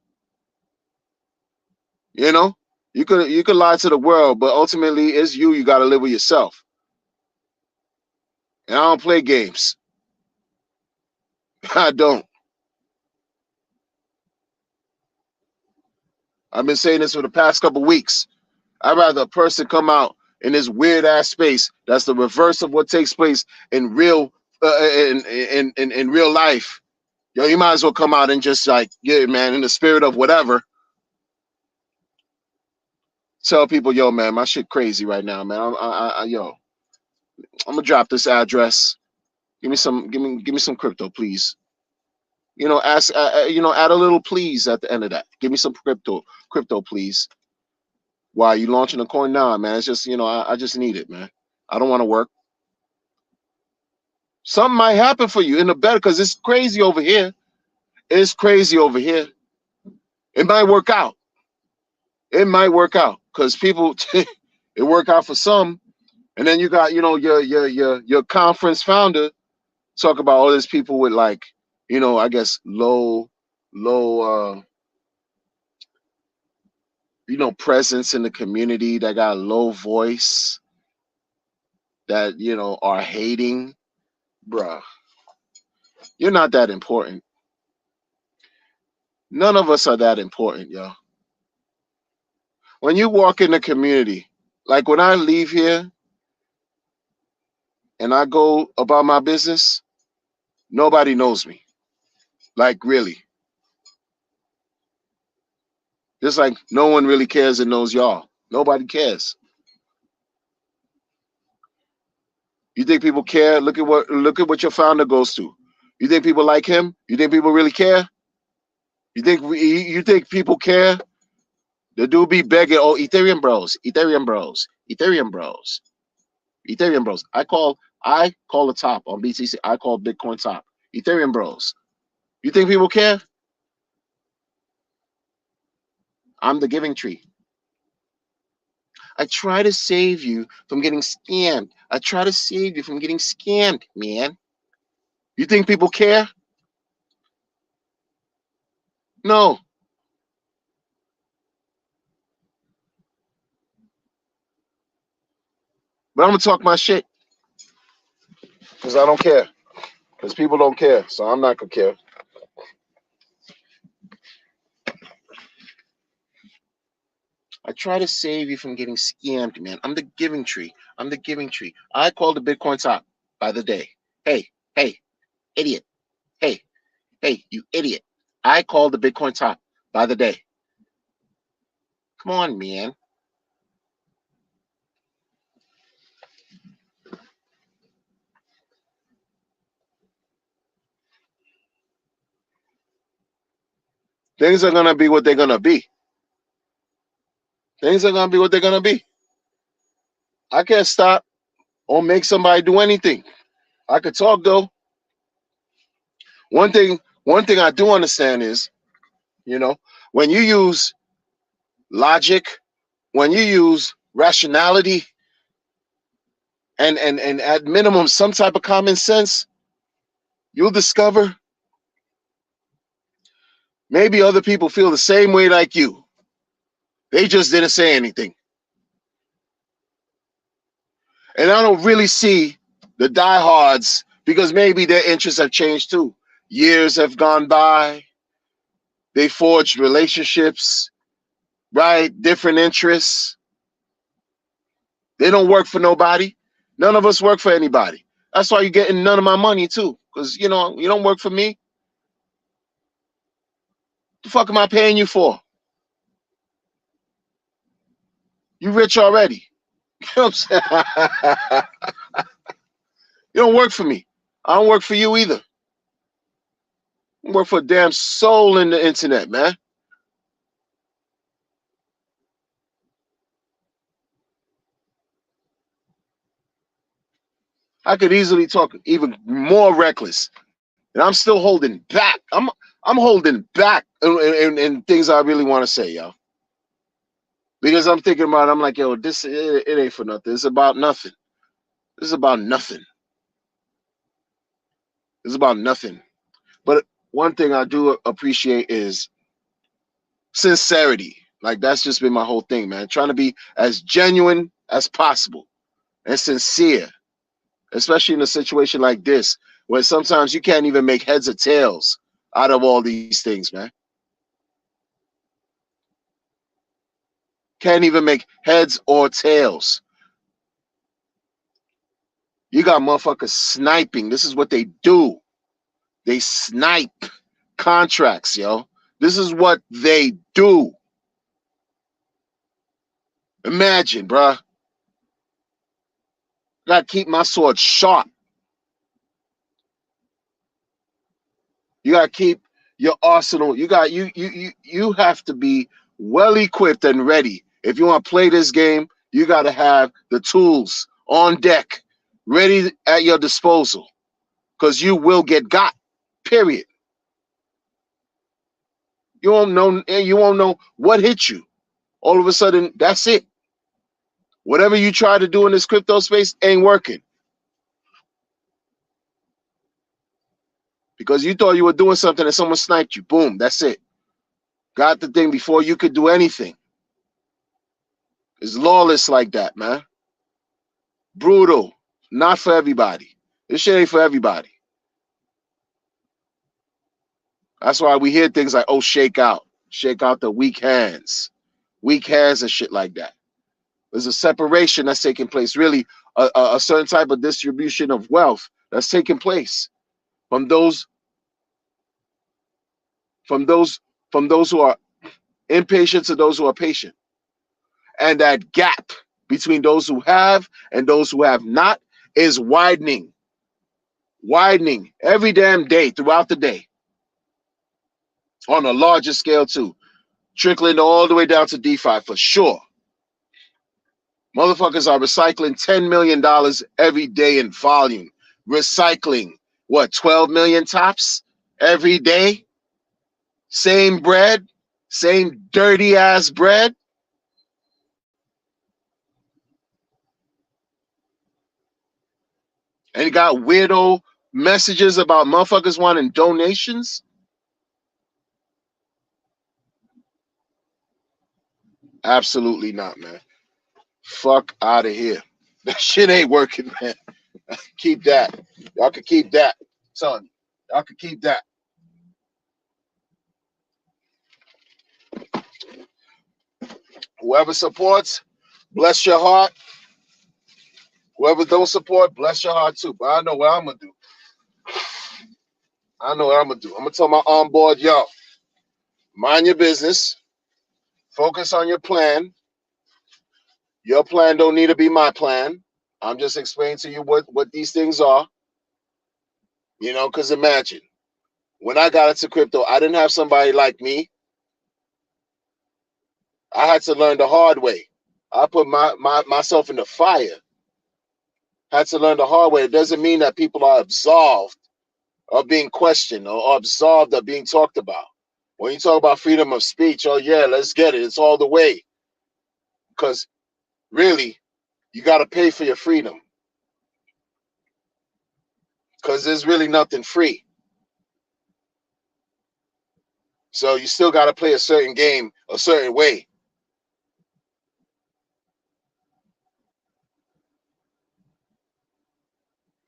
You could lie to the world, but ultimately it's you got to live with yourself. And I don't play games. I don't. I've been saying this for the past couple weeks. I'd rather a person come out in this weird ass space that's the reverse of what takes place in real in real life. Yo, you might as well come out and just like, yeah, man, in the spirit of whatever. Tell people, yo, man, my shit crazy right now, man. Yo, I'm gonna drop this address. Give me some crypto, please. Ask, add a little please at the end of that. Give me some crypto, please. Why, you launching a coin? Nah, man. It's just, I just need it, man. I don't want to work. Something might happen for you in the better, because it's crazy over here. It's crazy over here. It might work out. It might work out because people, it work out for some, and then you got, your conference founder talk about all these people with like, I guess low, presence in the community, that got low voice, that are hating. Bruh, you're not that important. None of us are that important, yo. When you walk in the community, like when I leave here and I go about my business, nobody knows me. Like, really. Just like no one really cares and knows y'all. Nobody cares. You think people care? Look at what your founder goes through. You think people like him? You think people really care? You think people care? The dude be begging, oh, Ethereum bros, Ethereum bros, Ethereum bros, Ethereum bros. I call the top on BTC. I call Bitcoin top. Ethereum bros. You think people care? I'm the giving tree. I try to save you from getting scammed. I try to save you from getting scammed, man. You think people care? No. But I'm gonna talk my shit because I don't care. Because people don't care, so I'm not gonna care. I try to save you from getting scammed, man. I'm the giving tree. I'm the giving tree. I call the Bitcoin top by the day. Hey, idiot. Hey, you idiot. I call the Bitcoin top by the day. Come on, man. Things are gonna be what they're gonna be. Things are gonna be what they're gonna be. I can't stop or make somebody do anything. I could talk though. One thing I do understand is, when you use logic, when you use rationality, and at minimum some type of common sense, you'll discover maybe other people feel the same way like you. They just didn't say anything. And I don't really see the diehards, because maybe their interests have changed too. Years have gone by. They forged relationships, right? Different interests. They don't work for nobody. None of us work for anybody. That's why you're getting none of my money too. Because, you don't work for me. The fuck am I paying you for? You rich already. You know what I'm saying? You don't work for me. I don't work for you either. I work for a damn soul in the internet, man. I could easily talk even more reckless, and I'm still holding back. I'm holding back in things I really want to say, yo. Because I'm thinking about it, I'm like, yo, this it ain't for nothing. It's about nothing. This is about nothing. It's about nothing. But one thing I do appreciate is sincerity. Like that's just been my whole thing, man. Trying to be as genuine as possible and sincere, especially in a situation like this, where sometimes you can't even make heads or tails out of all these things, man. Can't even make heads or tails. You got motherfuckers sniping. This is what they do. They snipe contracts, yo. This is what they do. Imagine, bruh. Gotta keep my sword sharp. You gotta keep your arsenal. You have to be well equipped and ready. If you want to play this game, you gotta have the tools on deck, ready at your disposal. Because you will get got. Period. You won't know what hit you. All of a sudden, that's it. Whatever you try to do in this crypto space ain't working. Because you thought you were doing something and someone sniped you. Boom, that's it. Got the thing before you could do anything. It's lawless like that, man. Brutal. Not for everybody. This shit ain't for everybody. That's why we hear things like, oh, shake out. Shake out the weak hands. Weak hands and shit like that. There's a separation that's taking place. Really, a certain type of distribution of wealth that's taking place from those from those from those who are impatient to those who are patient. And that gap between those who have and those who have not is widening every damn day throughout the day on a larger scale too, trickling all the way down to DeFi for sure. Motherfuckers are recycling $10 million every day in volume. Recycling, what, 12 million tops every day? Same bread, same dirty ass bread. And you got weirdo messages about motherfuckers wanting donations. Absolutely not, man. Fuck out of here. That shit ain't working, man. Keep that. Y'all can keep that. Son, y'all can keep that. Whoever supports, bless your heart. Whoever don't support, bless your heart too. But I know what I'm gonna do. I know what I'm gonna do. I'm gonna tell my onboard, yo, mind your business. Focus on your plan. Your plan don't need to be my plan. I'm just explaining to you what these things are. You know, because imagine when I got into crypto, I didn't have somebody like me. I had to learn the hard way. I put myself in the fire. Had to learn the hard way. It doesn't mean that people are absolved of being questioned or absolved of being talked about. When you talk about freedom of speech, oh yeah, let's get it. It's all the way. Because really, you got to pay for your freedom. Because there's really nothing free. So you still got to play a certain game a certain way.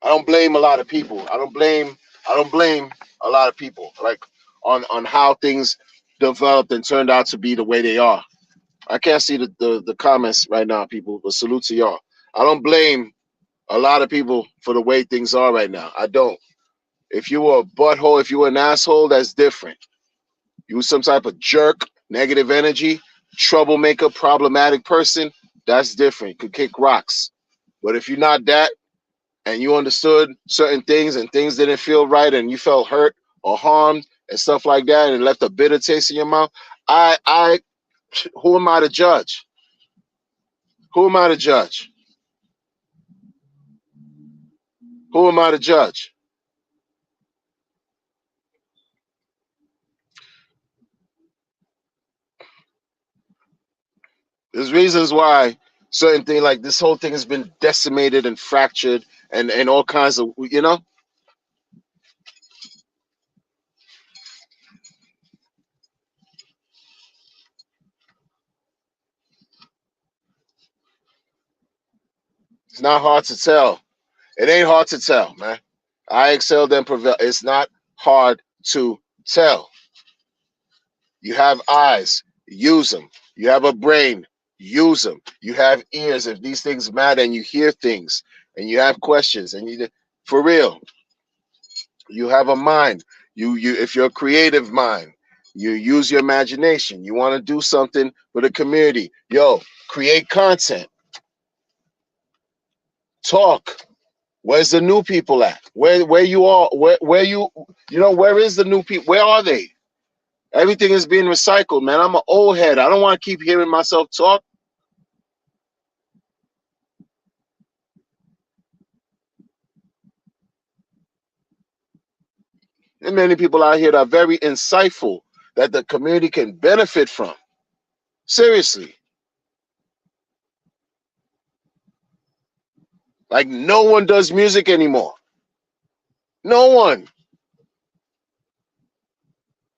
I don't blame a lot of people. I don't blame a lot of people like on how things developed and turned out to be the way they are. I can't see the comments right now, people, but salute to y'all. I don't blame a lot of people for the way things are right now. I don't. If you were a butthole, if you were an asshole, that's different. You were some type of jerk, negative energy, troublemaker, problematic person, that's different. Could kick rocks. But if you're not that, and you understood certain things and things didn't feel right and you felt hurt or harmed and stuff like that and left a bitter taste in your mouth, I who am I to judge? Who am I to judge? Who am I to judge? There's reasons why certain thing like this whole thing has been decimated and fractured and all kinds of, it's not hard to tell. It ain't hard to tell, man. I excel then prevail. It's not hard to tell. You have eyes, use them. You have a brain, use them. You have ears if these things matter and you hear things and you have questions and you, for real, you have a mind. You if you're a creative mind, you use your imagination. You want to do something for the community. Yo, create content. Talk. Where's the new people at? Where you are? Where where is the new people? Where are they? Everything is being recycled, man. I'm an old head. I don't want to keep hearing myself talk. There are many people out here that are very insightful that the community can benefit from. Seriously. Like no one does music anymore. No one.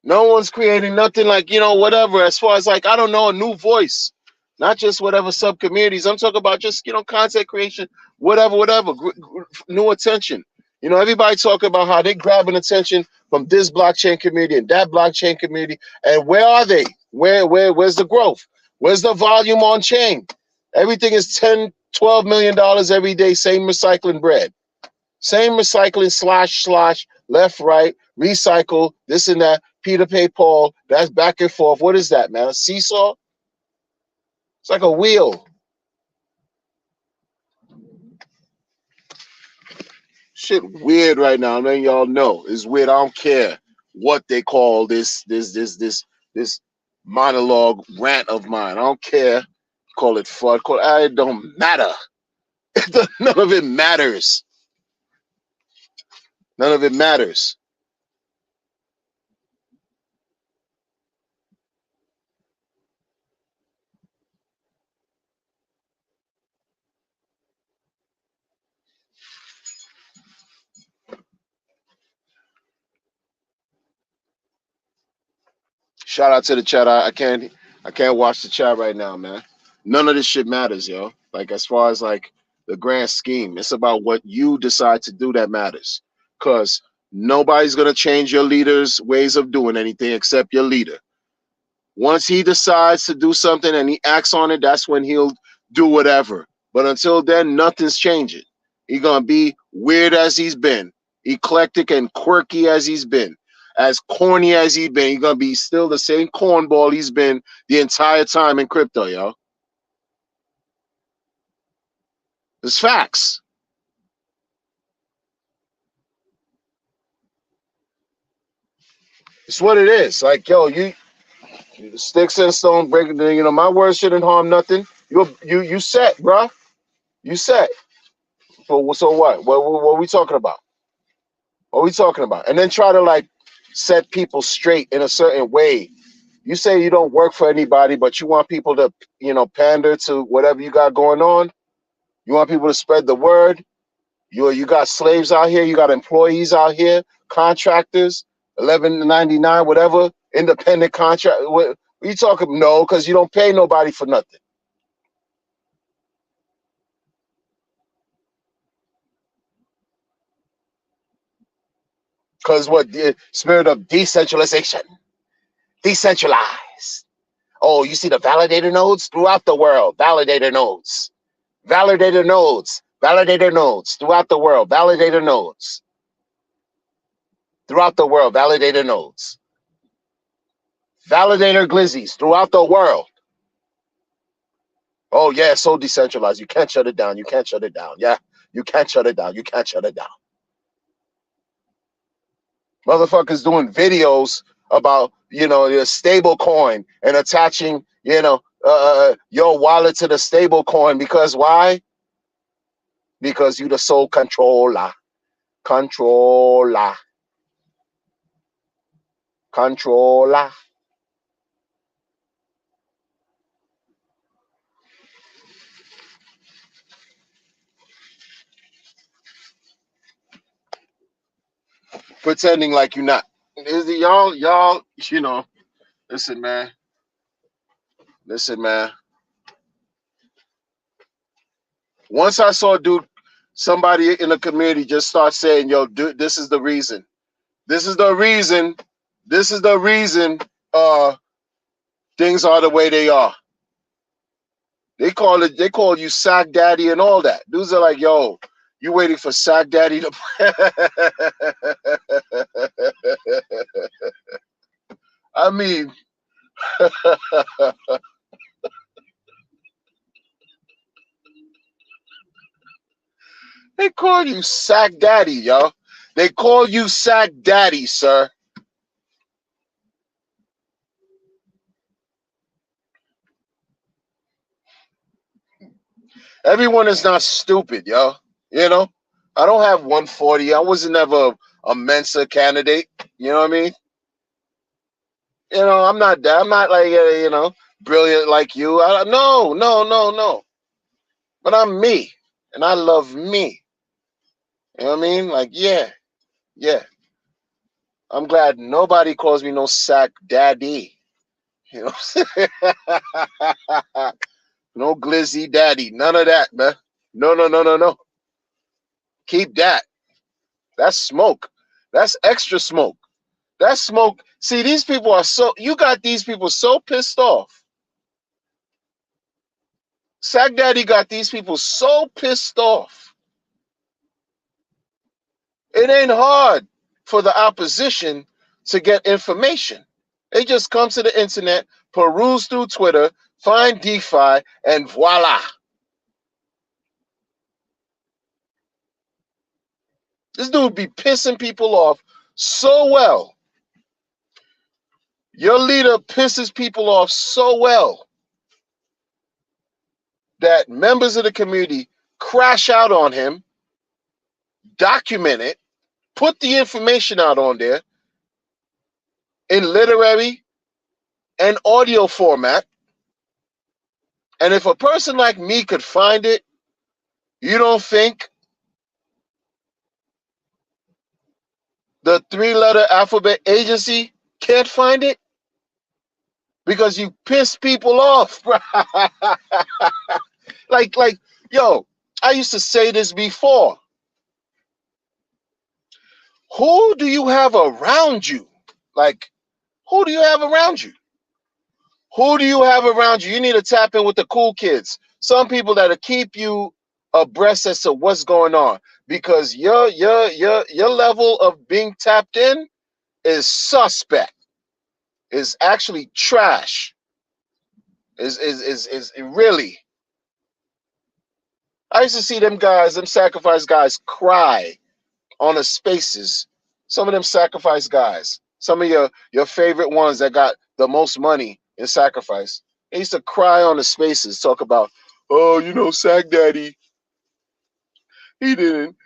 No one's creating nothing like, whatever, as far as like, I don't know, a new voice. Not just whatever sub communities. I'm talking about just, content creation, whatever, new attention. Everybody talking about how they grabbing attention from this blockchain community and that blockchain community. And where are they? Where's the growth? Where's the volume on chain? Everything is 10, $12 million every day, same recycling bread. Same recycling slash, left, right, recycle, this and that, Peter pay Paul, that's back and forth. What is that, man? A seesaw? It's like a wheel. Shit weird right now. I'm letting y'all know. It's weird. I don't care what they call this monologue rant of mine. I don't care. Call it FUD. It don't matter. None of it matters. None of it matters. Shout out to the chat. I can't watch the chat right now, man. None of this shit matters, yo. Like as far as like the grand scheme, it's about what you decide to do that matters. Cause nobody's gonna change your leader's ways of doing anything except your leader. Once he decides to do something and he acts on it, that's when he'll do whatever. But until then, nothing's changing. He's gonna be weird as he's been, eclectic and quirky as he's been, as corny as he's been. He's gonna be still the same cornball he's been the entire time in crypto, yo. It's facts. It's what it is. Like, yo, you sticks and stone breaking. My words shouldn't harm nothing. You set, bro. You set. So what? What are we talking about? What are we talking about? And then try to like set people straight in a certain way. You say you don't work for anybody, but you want people to, pander to whatever you got going on. You want people to spread the word. You got slaves out here. You got employees out here, contractors, 11.99, whatever, independent contract. What you talking? No, because you don't pay nobody for nothing. Because what the spirit of decentralization, decentralized. Oh, you see the validator nodes throughout the world. Validator nodes, validator nodes, validator nodes throughout the world. Validator nodes throughout the world. Validator nodes. Validator glizzies throughout the world. Oh yeah, so decentralized. You can't shut it down. You can't shut it down. Yeah, you can't shut it down. You can't shut it down. Motherfuckers doing videos about your stable coin and attaching your wallet to the stable coin because why? Because you the sole controller. Controller. Controller. Pretending like you're not. Y'all, you know, listen, man. Listen, man. Once I saw somebody in the community just start saying, yo, dude, this is the reason. This is the reason. This is the reason things are the way they are. They call you sack daddy and all that. Dudes are like, yo, you waiting for sack daddy to I mean they call you sack daddy, yo. They call you sack daddy, sir. Everyone is not stupid, yo. You know, I don't have 140. I wasn't ever a Mensa candidate. You know what I mean? You know, I'm not that. I'm not like brilliant like you. No. But I'm me, and I love me. You know what I mean? Like, yeah. I'm glad nobody calls me no sack daddy. You know, no glizzy daddy. None of that, man. No. Keep that. That's smoke. That's extra smoke. That's smoke. See, these people are you got these people so pissed off. Sack Daddy got these people so pissed off. It ain't hard for the opposition to get information. They just come to the internet, peruse through Twitter, find DeFi, and voila. This dude be pissing people off so well. Your leader pisses people off so well that members of the community crash out on him, document it, put the information out on there in literary and audio format. And if a person like me could find it, you don't think the 3-letter alphabet agency can't find it? Because you piss people off. like, yo, I used to say this before. Who do you have around you? Like, who do you have around you? Who do you have around you? You need to tap in with the cool kids. Some people that'll keep you abreast as to what's going on, because your level of being tapped in is suspect. Is actually trash. Is really. I used to see them sacrifice guys cry on the spaces. Some of them sacrifice guys. Some of your favorite ones that got the most money in sacrifice. They used to cry on the spaces, talk about, oh, Sack Daddy, he didn't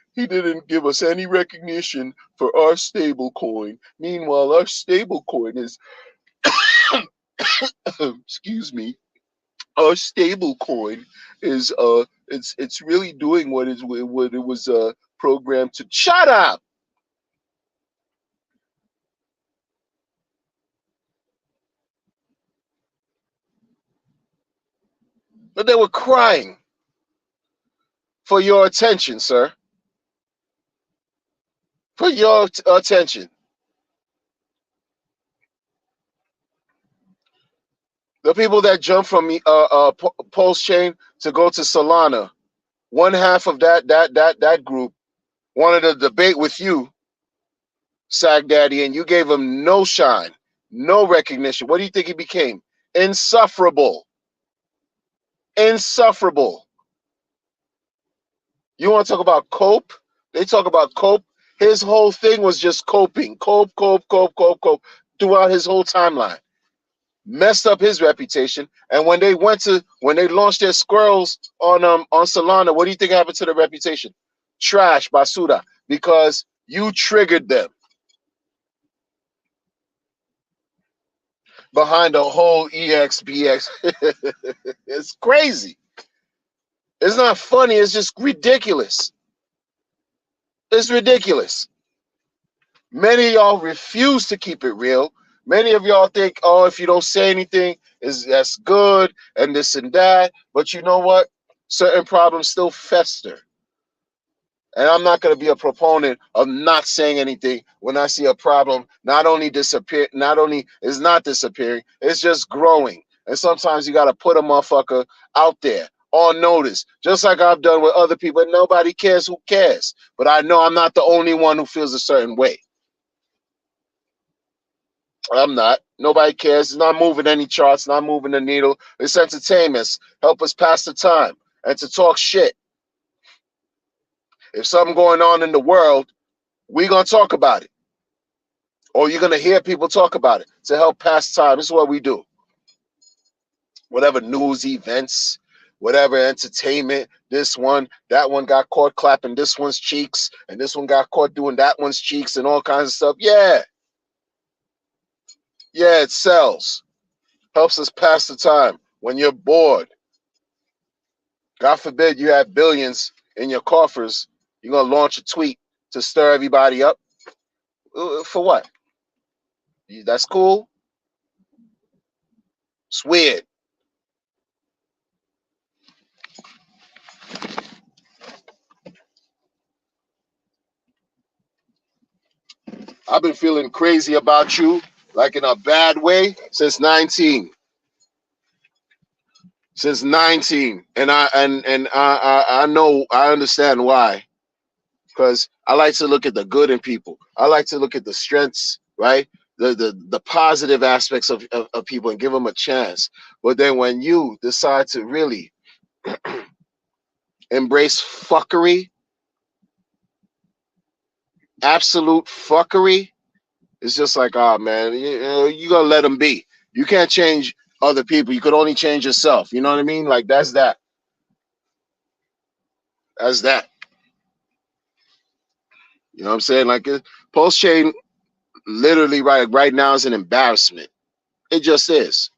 give us any recognition for our stable coin. Meanwhile, our stable coin is excuse me, our stable coin is it's really doing what it was programmed to. Shut up. But they were crying for your attention, sir. For your attention. The people that jump from Pulse Chain to go to Solana, one half of that group wanted to debate with you, Sag Daddy, and you gave him no shine, no recognition. What do you think he became? Insufferable. Insufferable. You want to talk about cope? They talk about cope. His whole thing was just coping. Cope throughout his whole timeline. Messed up his reputation. And when they launched their squirrels on Solana, what do you think happened to the reputation? Trash, basura. Because You triggered them behind the whole EXPX. It's crazy. It's not funny. It's just ridiculous. It's ridiculous. Many of y'all refuse to keep it real. Many of y'all think, oh, if you don't say anything, that's good and this and that. But you know what? Certain problems still fester. And I'm not going to be a proponent of not saying anything when I see a problem not only is not disappearing, it's just growing. And sometimes you got to put a motherfucker out there on notice, just like I've done with other people. And nobody cares who cares. But I know I'm not the only one who feels a certain way. I'm not. Nobody cares. It's not moving any charts, not moving the needle. It's entertainment. Help us pass the time and to talk shit. If something going on in the world, we're going to talk about it. Or you're going to hear people talk about it to help pass time. This is what we do. Whatever news events, whatever entertainment, that one got caught clapping this one's cheeks, and this one got caught doing that one's cheeks and all kinds of stuff. Yeah. Yeah, it sells. Helps us pass the time when you're bored. God forbid you have billions in your coffers. You're going to launch a tweet to stir everybody up. For what? That's cool. It's weird. I've been feeling crazy about you, like in a bad way, since 19. Since 19. And I know, I understand why. Because I like to look at the good in people. I like to look at the strengths, right? The positive aspects of people and give them a chance. But then when you decide to really embrace fuckery, absolute fuckery, it's just like, oh man, you gotta let them be. You can't change other people. You could only change yourself. You know what I mean? Like that's that. That's that. You know what I'm saying? Like Post chain literally right now is an embarrassment. It just is.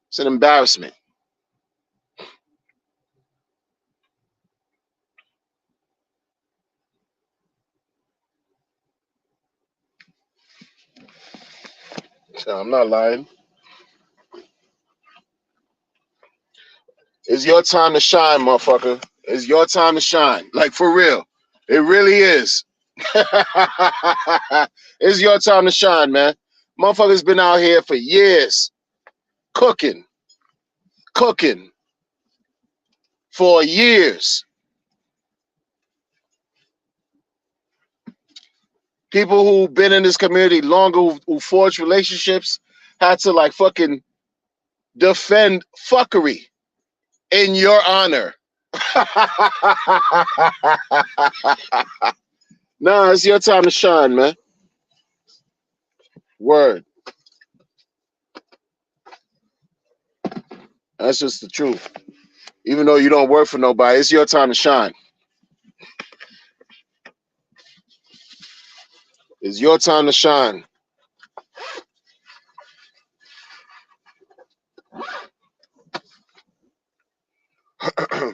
It's an embarrassment. So I'm not lying. It's your time to shine, motherfucker. It's your time to shine. Like for real. It really is. It's your time to shine, man. Motherfuckers been out here for years cooking for years. People who've been in this community longer, who forged relationships, had to like fucking defend fuckery in your honor. Nah, it's your time to shine, man. Word. That's just the truth. Even though you don't work for nobody, it's your time to shine. It's your time to shine.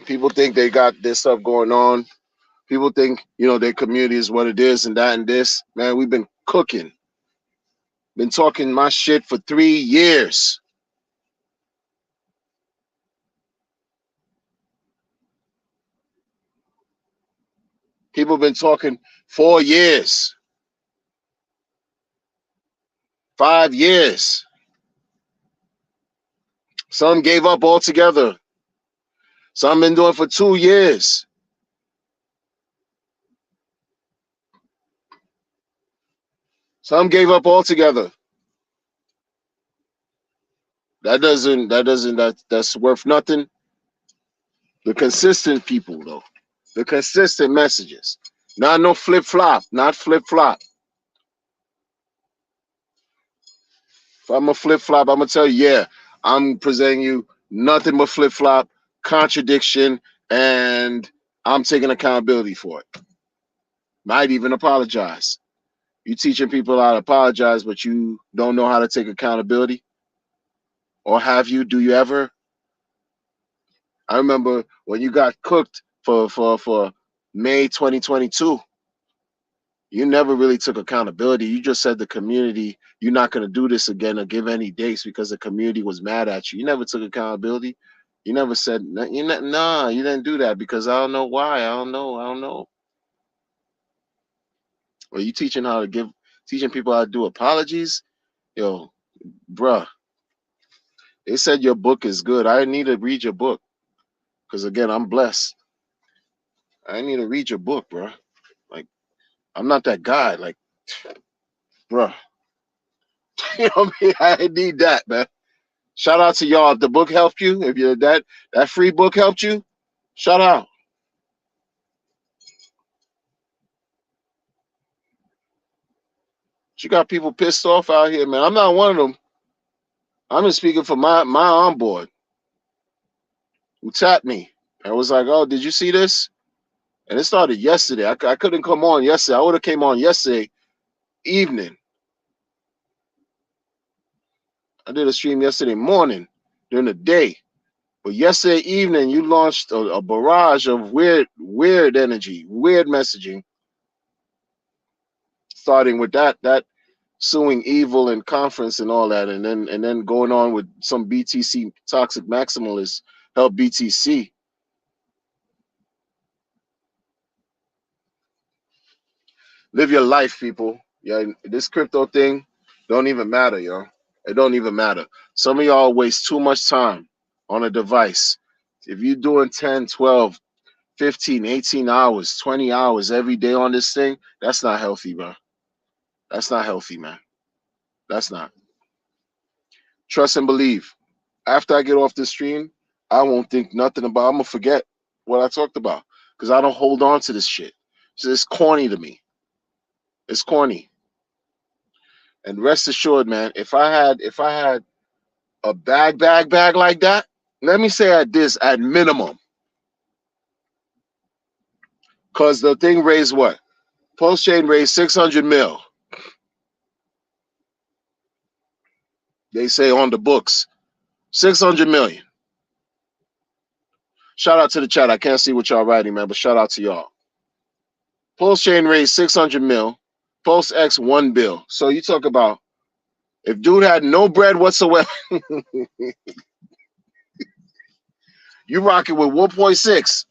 People think they got this stuff going on. People think, their community is what it is and that and this. Man, we've been cooking. Been talking my shit for 3 years. People been talking 4 years. 5 years. Some gave up altogether. Some been doing for 2 years. Some gave up altogether. That's worth nothing. The consistent people though. The consistent messages. Not no flip-flop. Not flip-flop. If I'm a flip-flop, I'm gonna tell you, yeah, I'm presenting you nothing but flip-flop, contradiction, and I'm taking accountability for it. Might even apologize. You teaching people how to apologize, but you don't know how to take accountability, or have you? Do you ever? I remember when you got cooked for May 2022. You never really took accountability. You just said the community, you're not going to do this again or give any dates because the community was mad at you. You never took accountability. You never said, nah, you didn't do that because I don't know why. I don't know. I don't know. Or you teaching people how to do apologies? Yo, bruh, they said your book is good. I need to read your book because, again, I'm blessed. I need to read your book, bruh. Like, I'm not that guy. Like, bruh, you know what I mean? I need that, man. Shout out to y'all. If the book helped you, if you that free book helped you, shout out. You got people pissed off out here, man. I'm not one of them. I'm just speaking for my onboard who tapped me. I was like, oh, did you see this? And it started yesterday. I couldn't come on yesterday. I would have came on yesterday evening. I did a stream yesterday morning during the day. But yesterday evening, you launched a barrage of weird energy, weird messaging, starting with that suing evil and conference and all that, and then going on with some BTC toxic maximalists help BTC. Live your life, people. Yeah, this crypto thing don't even matter, yo. It don't even matter. Some of y'all waste too much time on a device. If you're doing 10, 12, 15, 18 hours, 20 hours every day on this thing, that's not healthy, bro. That's not healthy, man. That's not. Trust and believe. After I get off the stream, I won't think nothing about. I'm gonna forget what I talked about because I don't hold on to this shit. So it's corny to me. It's corny. And rest assured, man, if I had a bag like that, let me say at this at minimum, because the thing raised what? Post chain raised 600 mil. They say on the books, 600 million. Shout out to the chat. I can't see what y'all writing, man, but shout out to y'all. Pulse chain raised 600 mil. Pulse X 1 bill. So you talk about if dude had no bread whatsoever, you rocking with 1.6.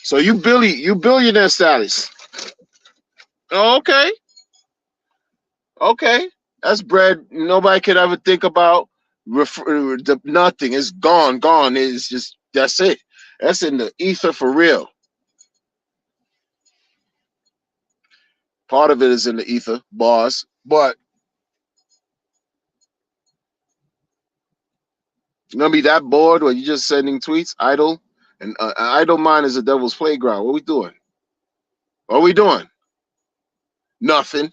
So you billionaire status. Oh, okay. Okay. That's bread nobody could ever think about. Nothing. It's gone. It's just that's it. That's in the ether for real. Part of it is in the ether, bars. But you're gonna be that bored where you're just sending tweets, idle, and idle mind is a devil's playground. What we doing? What we doing? Nothing.